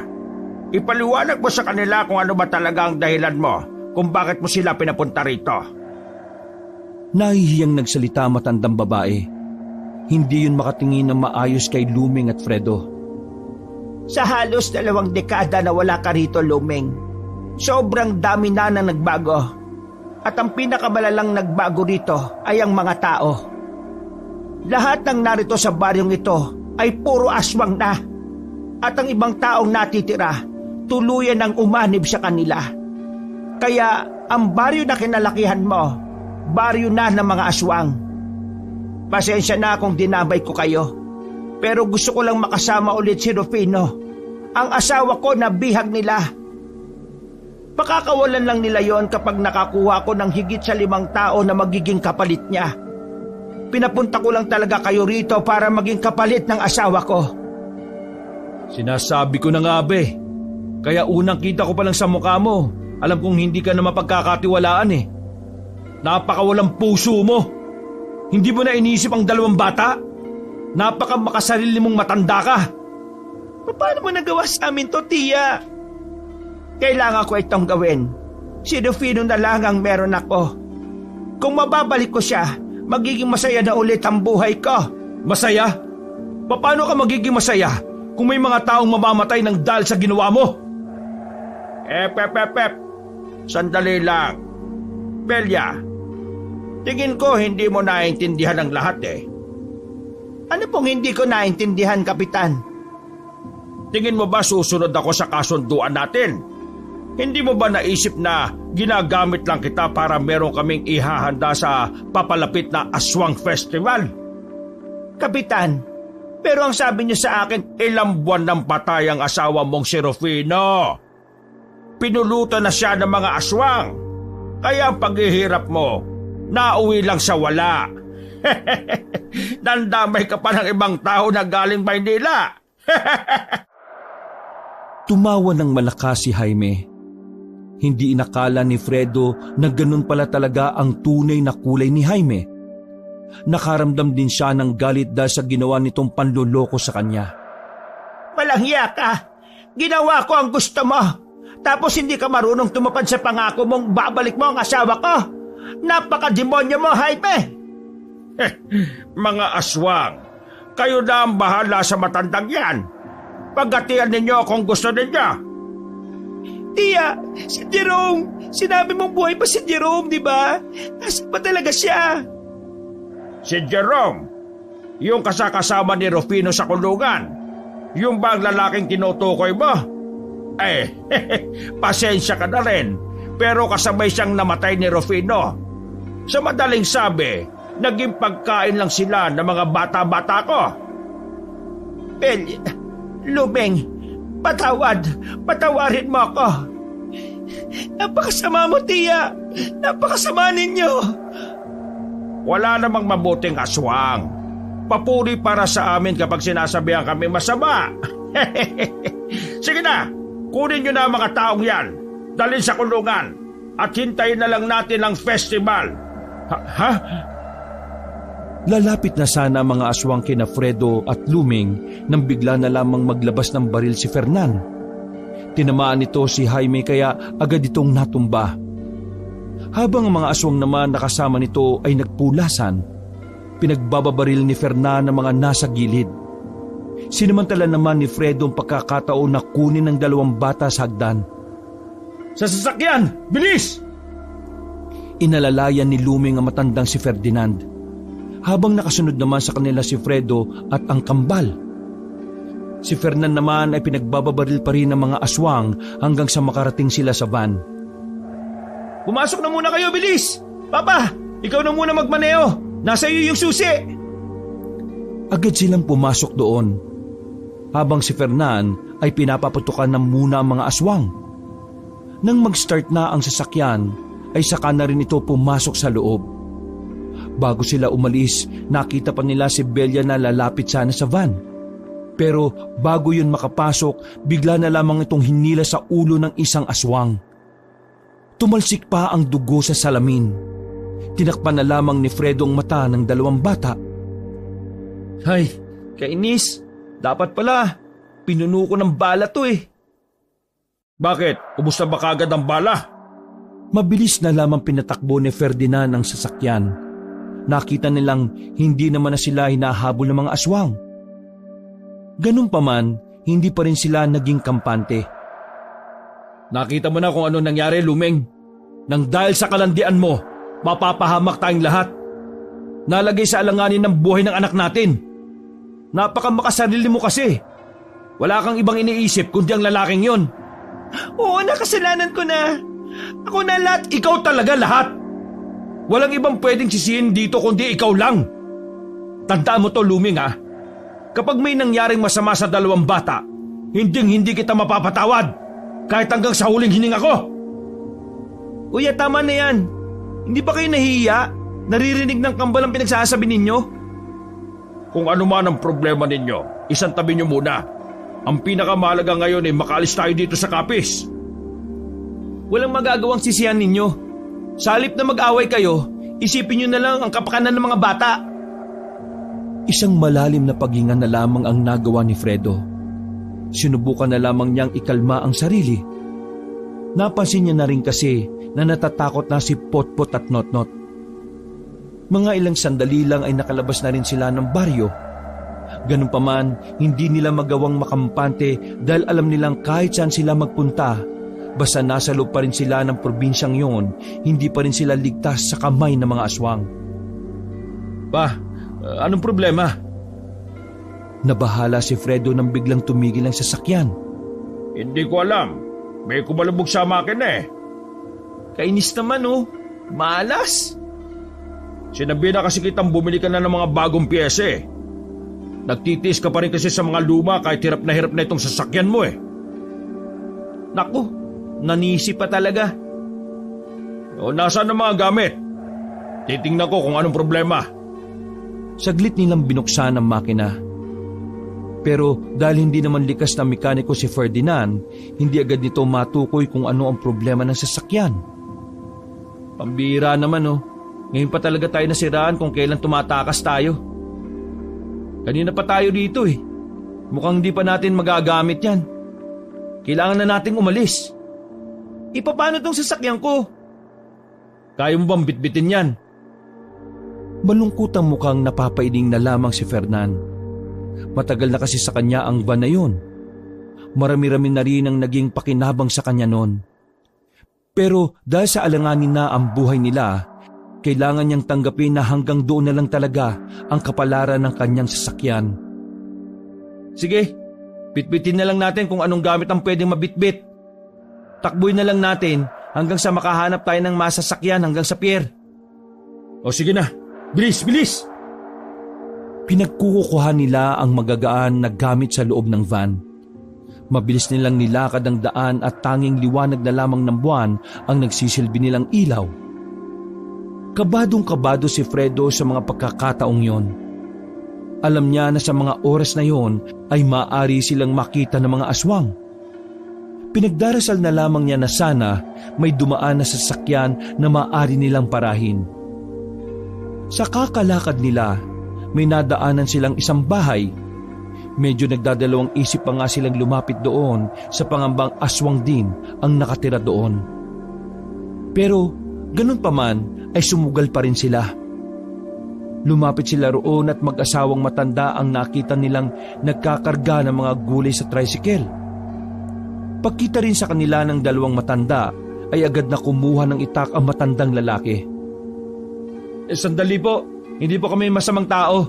ipaliwanag mo sa kanila kung ano ba talaga ang dahilan mo kung bakit mo sila pinapunta rito. Nahihiyang nagsalita matandang babae. Hindi yun makatingin ng maayos kay Lumeng at Fredo. Sa halos 2 dekada na wala ka rito, Lumeng, sobrang dami na nagbago. At ang pinakamalalang nagbago rito ay ang mga tao. Lahat ng narito sa baryong ito ay puro aswang na. At ang ibang taong natitira, tuluyan ng umanib sa kanila. Kaya ang baryo na kinalakihan mo, baryo na ng mga aswang. Pasensya na kung dinabay ko kayo. Pero gusto ko lang makasama ulit si Rufino, ang asawa ko na bihag nila. Pakakawalan lang nila yon kapag nakakuha ko ng higit sa 5 tao na magiging kapalit niya. Pinapunta ko lang talaga kayo rito para maging kapalit ng asawa ko. Sinasabi ko na nga be. Kaya unang kita ko pa lang sa mukha mo, alam kong hindi ka na mapagkakatiwalaan eh. Napakawalang puso mo. Hindi mo na iniisip ang 2 bata? Napaka makasarili mong matanda ka. Paano mo nagawa sa amin to, Tia? Kailangan ko itong gawin. Si Rufino na lang ang meron ako. Kung mababalik ko siya, magiging masaya na ulit ang buhay ko. Masaya? Paano ka magiging masaya kung may mga taong mamamatay ng dahil sa ginawa mo? Pep. Sandali lang. Belia, tingin ko hindi mo naiintindihan ang lahat eh. Ano pong hindi ko naintindihan, Kapitan? Tingin mo ba susunod ako sa kasunduan natin? Hindi mo ba naisip na ginagamit lang kita para meron kaming ihahanda sa papalapit na Aswang Festival? Kapitan, pero ang sabi niyo sa akin, Ilang buwan ng patay ang asawa mong si Rufino. Pinulutan na siya ng mga aswang. Kaya ang paghihirap mo, nauwi lang sa wala. Nandamay ka pa ng ibang tao na galing Maynila. Tumawa ng malakas si Jaime. Hindi inakala ni Fredo na ganun pala talaga ang tunay na kulay ni Jaime. Nakaramdam din siya ng galit dahil sa ginawa nitong panloloko sa kanya. Walang hiya ka. Ginawa ko ang gusto mo. Tapos hindi ka marunong tumupad sa pangako mong babalik mo ang asawa ko. Napaka-demonyo mo, Jaime. Mga aswang, kayo na ang bahala sa matandang yan. Paggatian ninyo kung gusto ninyo. Tia, si Jerome, Sinabi mong buhay pa si Jerome, di ba? Nasaan ba talaga siya? Si Jerome, yung kasakasama ni Rufino sa kulungan, yung bang lalaking tinutukoy mo? Eh, pasensya ka na rin, pero kasabay siyang namatay ni Rufino. Sa madaling sabi, naging pagkain lang sila ng mga bata-bata ko. Lumeng, patawarin mo ako. Napakasama mo, Tia. Napakasama ninyo. Wala namang mabuting aswang. Papuri para sa amin kapag sinasabihan kami masama. Sige na, kunin nyo na ang mga taong yan. Dalhin sa kulungan at hintayin na lang natin ang festival. Ha? Lalapit na sana ang mga aswang kina Fredo at Luming nang bigla na lamang maglabas ng baril si Fernan. Tinamaan nito si Jaime kaya agad itong natumba. Habang ang mga aswang naman na kasama nito ay nagpulasan, pinagbababaril ni Fernan ang mga nasa gilid. Sinamantala naman ni Fredo ang pagkakataon na kunin ng 2 bata sa hagdan. Sa sasakyan! Bilis! Inalalayan ni Luming ang matandang si Ferdinand, habang nakasunod naman sa kanila si Fredo at ang kambal. Si Fernan naman ay pinagbababaril pa rin ng mga aswang hanggang sa makarating sila sa van. Pumasok na muna kayo, bilis! Papa, ikaw na muna magmaneo. Nasa iyo yung susi. Agad silang pumasok doon, habang si Fernan ay pinapaputukan na muna ang mga aswang. Nang mag-start na ang sasakyan, ay saka na rin ito pumasok sa loob. Bago sila umalis, nakita pa nila si Belia na lalapit sana sa van. Pero bago yun makapasok, bigla na lamang itong hinila sa ulo ng isang aswang. Tumalsik pa ang dugo sa salamin. Tinakpan na lamang ni Fredo ang mata ng 2 bata. Ay, kainis. Dapat pala, pinuno ko ng bala to eh. Bakit? Ubus na ba kagad ang bala? Mabilis na lamang pinatakbo ni Ferdinand ang sasakyan. Nakita nilang hindi naman na sila hinahabol ng mga aswang. Ganun pa man, hindi pa rin sila naging kampante. Nakita mo na kung ano nangyari, Lumeng. Nang dahil sa kalandian mo, mapapahamak tayong lahat. Nalagay sa alanganin ng buhay ng anak natin. Napakamakasarili mo kasi. Wala kang ibang iniisip kundi ang lalaking yon. Oo, nakasalanan ko na. Ako na lahat. Ikaw talaga lahat. Walang ibang pwedeng sisihin dito kundi ikaw lang. Tandaan mo to, Lumeng, ha? Kapag may nangyaring masama sa 2 bata, hindi kita mapapatawad. Kahit hanggang sa huling hininga ko. Kuya, tama na yan. Hindi ba kayo nahihiya? Naririnig ng kambal ang pinagsasabi ninyo? Kung ano man ang problema ninyo, isang tabi nyo muna. Ang pinakamahalaga ngayon ay makaalis tayo dito sa Kapis. Walang magagawang sisihan ninyo. Sa halip na mag-away kayo, isipin nyo na lang ang kapakanan ng mga bata. Isang malalim na paghinga na lamang ang nagawa ni Fredo. Sinubukan na lamang niyang ikalma ang sarili. Napansin niya na rin kasi na natatakot na si Potpot at Notnot. Mga ilang sandali lang ay nakalabas na rin sila ng baryo. Ganun pa man, hindi nila magawang makampante dahil alam nilang kahit saan sila magpunta, basta nasa loob pa rin sila ng probinsyang yon, hindi pa rin sila ligtas sa kamay ng mga aswang. Anong problema? Nabahala si Fredo nang biglang tumigil ang sasakyan. Hindi ko alam. May kumalubog sa makina eh. Kainis naman oh. Malas. Sinabi na kasi kitang bumili ka na ng mga bagong piyesa eh. Nagtitiis ka pa rin kasi sa mga luma kahit hirap na itong sasakyan mo eh. Naku, nanisi pa talaga. O nasaan ang mga gamit? Titingnan ko kung anong problema. Saglit nilang binuksan ang makina. Pero dahil hindi naman likas na mekaniko si Ferdinand, hindi agad nito matukoy kung ano ang problema ng sasakyan. Pambira naman oh. Ngayon pa talaga tayo nasiraan kung kailan tumatakas tayo. Kanina pa tayo dito eh. Mukhang di pa natin magagamit yan. Kailangan na nating umalis. Paano tong sasakyan ko? Kaya mo bang bitbitin yan? Malungkot ang mukhang napapailing na lamang si Fernan. Matagal na kasi sa kanya ang van na yun. Marami-rami na rin ang naging pakinabang sa kanya noon. Pero dahil sa alanganin na ang buhay nila, kailangan niyang tanggapin na hanggang doon na lang talaga ang kapalaran ng kanyang sasakyan. Sige, bitbitin na lang natin kung anong gamit ang pwedeng mabitbit. Takboy na lang natin hanggang sa makahanap tayo ng masasakyan hanggang sa pier. O sige na, bilis, bilis! Pinagkukuha nila ang magagaan na gamit sa loob ng van. Mabilis nilang nilakad ang daan at tanging liwanag na lamang ng buwan ang nagsisilbi nilang ilaw. Kabadong-kabado si Fredo sa mga pagkakataong yon. Alam niya na sa mga oras na yon ay maaari silang makita ng mga aswang. Pinagdarasal na lamang niya na sana may dumaan na sasakyan na maaari nilang parahin. Sa kakalakad nila, may nadaanan silang isang bahay. Medyo nagdadalawang isip pa nga silang lumapit doon sa pangambang aswang din ang nakatira doon. Pero ganun pa man ay sumugal pa rin sila. Lumapit sila roon at mag-asawang matanda ang nakita nilang nagkakarga ng mga gulay sa tricycle. Pagkita rin sa kanila ng dalawang matanda ay agad na kumuha ng itak ang matandang lalaki. Sandali po, hindi po kami masamang tao.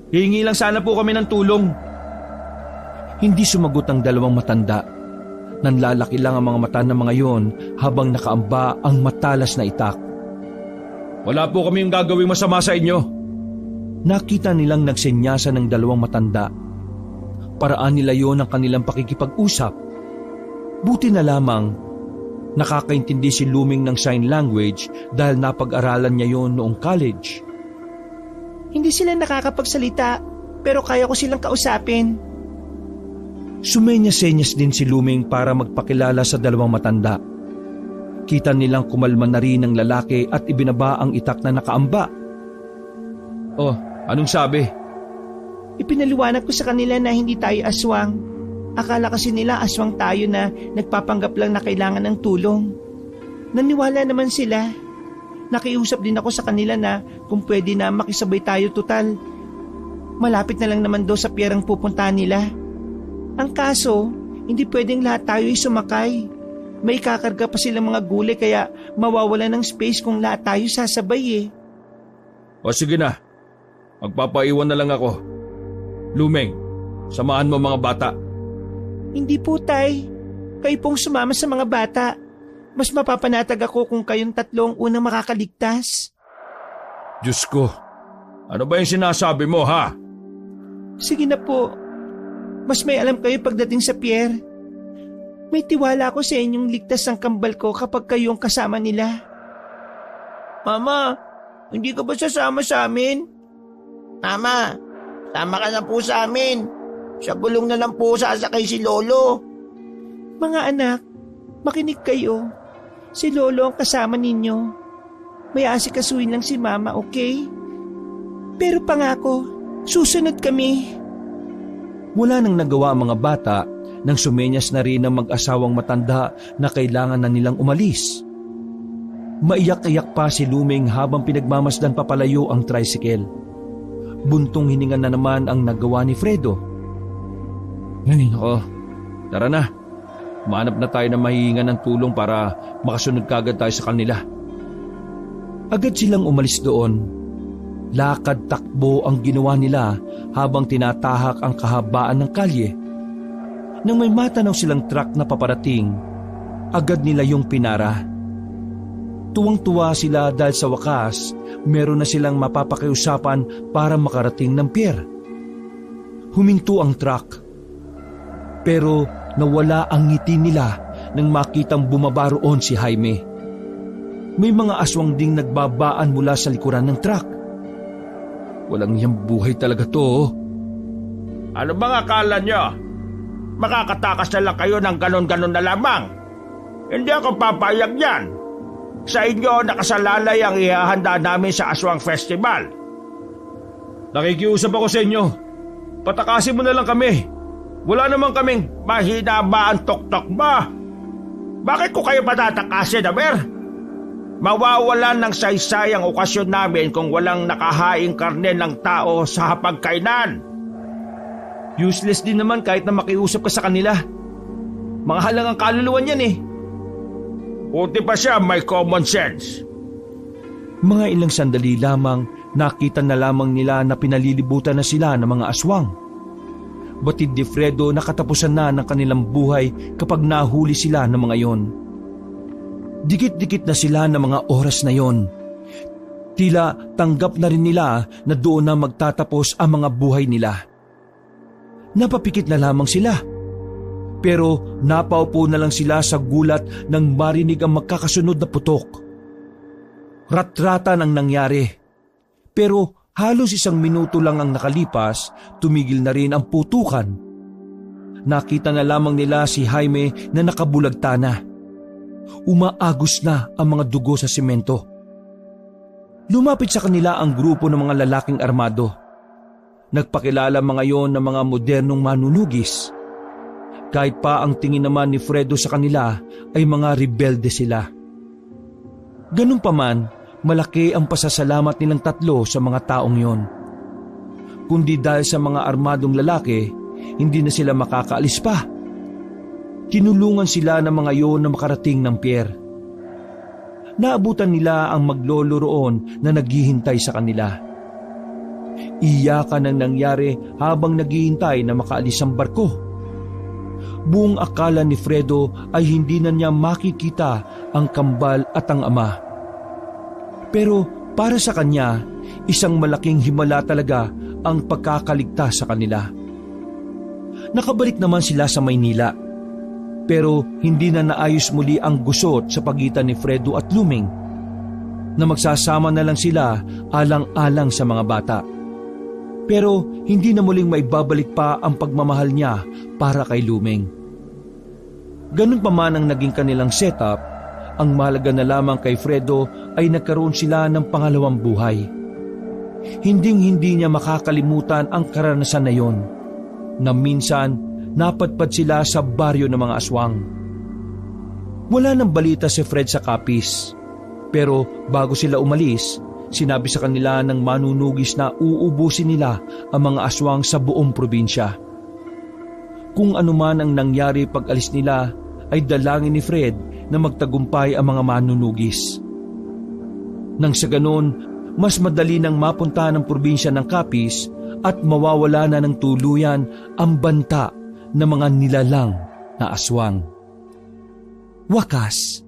Hihingi lang sana po kami ng tulong. Hindi sumagot ang dalawang matanda. Nanlalaki lang ang mga mata ng mga yon habang nakaamba ang matalas na itak. Wala po kami yung gagawing masama sa inyo. Nakita nilang nagsenyasa ng dalawang matanda. Paraan nila yon ang kanilang pakikipag-usap. Buti na lamang nakakaintindi si Luming ng sign language dahil napag-aralan niya yon noong college. Hindi sila nakakapagsalita pero kaya ko silang kausapin. Sumenya-senyas din si Luming para magpakilala sa dalawang matanda. Kita nilang kumalma na rin ng lalaki at ibinaba ang itak na nakaamba. Oh, anong sabi? Ipinaliwanag ko sa kanila na hindi tayo aswang. Akala kasi nila aswang tayo na nagpapanggap lang na kailangan ng tulong. Naniwala naman sila. Nakiusap din ako sa kanila na kung pwede na makisabay tayo total. Malapit na lang naman daw sa pierang pupuntahan nila. Ang kaso, hindi pwedeng lahat tayo ay sumakay. May kakarga pa silang mga gulay kaya mawawala ng space kung lahat tayo sasabay eh. O sige na, magpapaiwan na lang ako. Lumeng, samahan mo mga bata. Hindi po tay, kayo pong sumama sa mga bata. Mas mapapanatag ako kung kayong tatlo ang unang makakaligtas. Diyos ko, ano ba yung sinasabi mo ha? Sige na po. Mas may alam kayo pagdating sa pier. May tiwala ako sa inyong ligtas ang kambal ko kapag kayong kasama nila. Mama, hindi ka ba sasama sa amin? Mama, sama ka na po sa amin. Sa gulong na lang po sasakay si Lolo. Mga anak, makinig kayo. Si Lolo ang kasama ninyo. May asikasuhin lang si Mama, okay? Pero pangako, susunod kami. Wala nang nagawa ang mga bata nang sumenyas na rin ang mag-asawang matanda na kailangan na nilang umalis. Maiyak-iyak pa si Luming habang pinagmamasdan papalayo ang tricycle. Buntong hininga na naman ang nagawa ni Fredo. Ay, nako. Tara na. Mahanap na tayo ng mahihinga ng tulong para makasunod kagad tayo sa kanila. Agad silang umalis doon. Lakad-takbo ang ginawa nila habang tinatahak ang kahabaan ng kalye. Nang may matanaw silang truck na paparating, agad nila yung pinara. Tuwang-tuwa sila dahil sa wakas, meron na silang mapapakiusapan para makarating ng pier. Huminto ang truck. Pero nawala ang ngiti nila nang makitang bumaba roon si Jaime. May mga aswang ding nagbabaan mula sa likuran ng truck. Walang niyang buhay talaga to. Ano bang akala nyo? Makakatakas na lang kayo ng ganon-ganon na lamang. Hindi ako papayag yan. Sa inyo nakasalalay ang ihahanda namin sa Aswang Festival. Nakikiusap ako sa inyo. Patakasin mo na lang kami. Wala naman kaming Mahina ba ang tuktok ba? Bakit ko kayo patatakasin, Aber? Mawawalan ng saysay ang okasyon namin kung walang nakahaing karne ng tao sa hapagkainan. Useless din naman kahit na makiusap ka sa kanila. Mga halangang kaluluwan yan eh. Buti pa siya may common sense. Mga ilang sandali lamang nakita na lamang nila na pinalilibutan na sila ng mga aswang. Batid ni Fredo na katapusan na ng kanilang buhay kapag nahuli sila ng mga yon. Dikit-dikit na sila ng mga oras na yon. Tila tanggap na rin nila na doon na magtatapos ang mga buhay nila. Napapikit na lamang sila. Pero napaupo na lang sila sa gulat nang marinig ang magkakasunod na putok. Rat-ratan ang nangyari. Pero halos 1 minuto lang ang nakalipas, tumigil na rin ang putukan. Nakita na lamang nila si Jaime na nakabulagta na. Umaagos na ang mga dugo sa simento. Lumapit sa kanila ang grupo ng mga lalaking armado. Nagpakilala mga yon ng mga modernong manunugis. Kahit pa ang tingin naman ni Fredo sa kanila ay mga rebelde sila. Ganun pa man, malaki ang pasasalamat nilang tatlo sa mga taong yon. Kundi dahil sa mga armadong lalaki, hindi na sila makakaalis pa. Tinulungan sila ng mga yon na makarating ng pier. Naabutan nila ang maglolo roon na naghihintay sa kanila. Iyakan ang nangyari habang naghihintay na makaalis ang barko. Buong akala ni Fredo ay hindi na niya makikita ang kambal at ang ama. Pero para sa kanya, isang malaking himala talaga ang pagkakaligtas sa kanila. Nakabalik naman sila sa Maynila. Pero hindi na naayos muli ang gusot sa pagitan ni Fredo at Luming, na magsasama na lang sila alang-alang sa mga bata. Pero hindi na muling maibabalik pa ang pagmamahal niya para kay Luming. Ganun pa man ang naging kanilang setup, ang mahalaga na lamang kay Fredo ay nagkaroon sila ng pangalawang buhay. Hinding-hindi niya makakalimutan ang karanasan na yon, na minsan napadpad sila sa baryo ng mga aswang. Wala nang balita si Fred sa Capiz, pero bago sila umalis, sinabi sa kanila ng manunugis na uubusin nila ang mga aswang sa buong probinsya. Kung ano man ang nangyari pag alis nila, ay dalangin ni Fred na magtagumpay ang mga manunugis. Nang sa ganon, mas madali nang mapunta ng probinsya ng Capiz at mawawala na ng tuluyan ang banta ng mga nilalang na aswang. Wakas,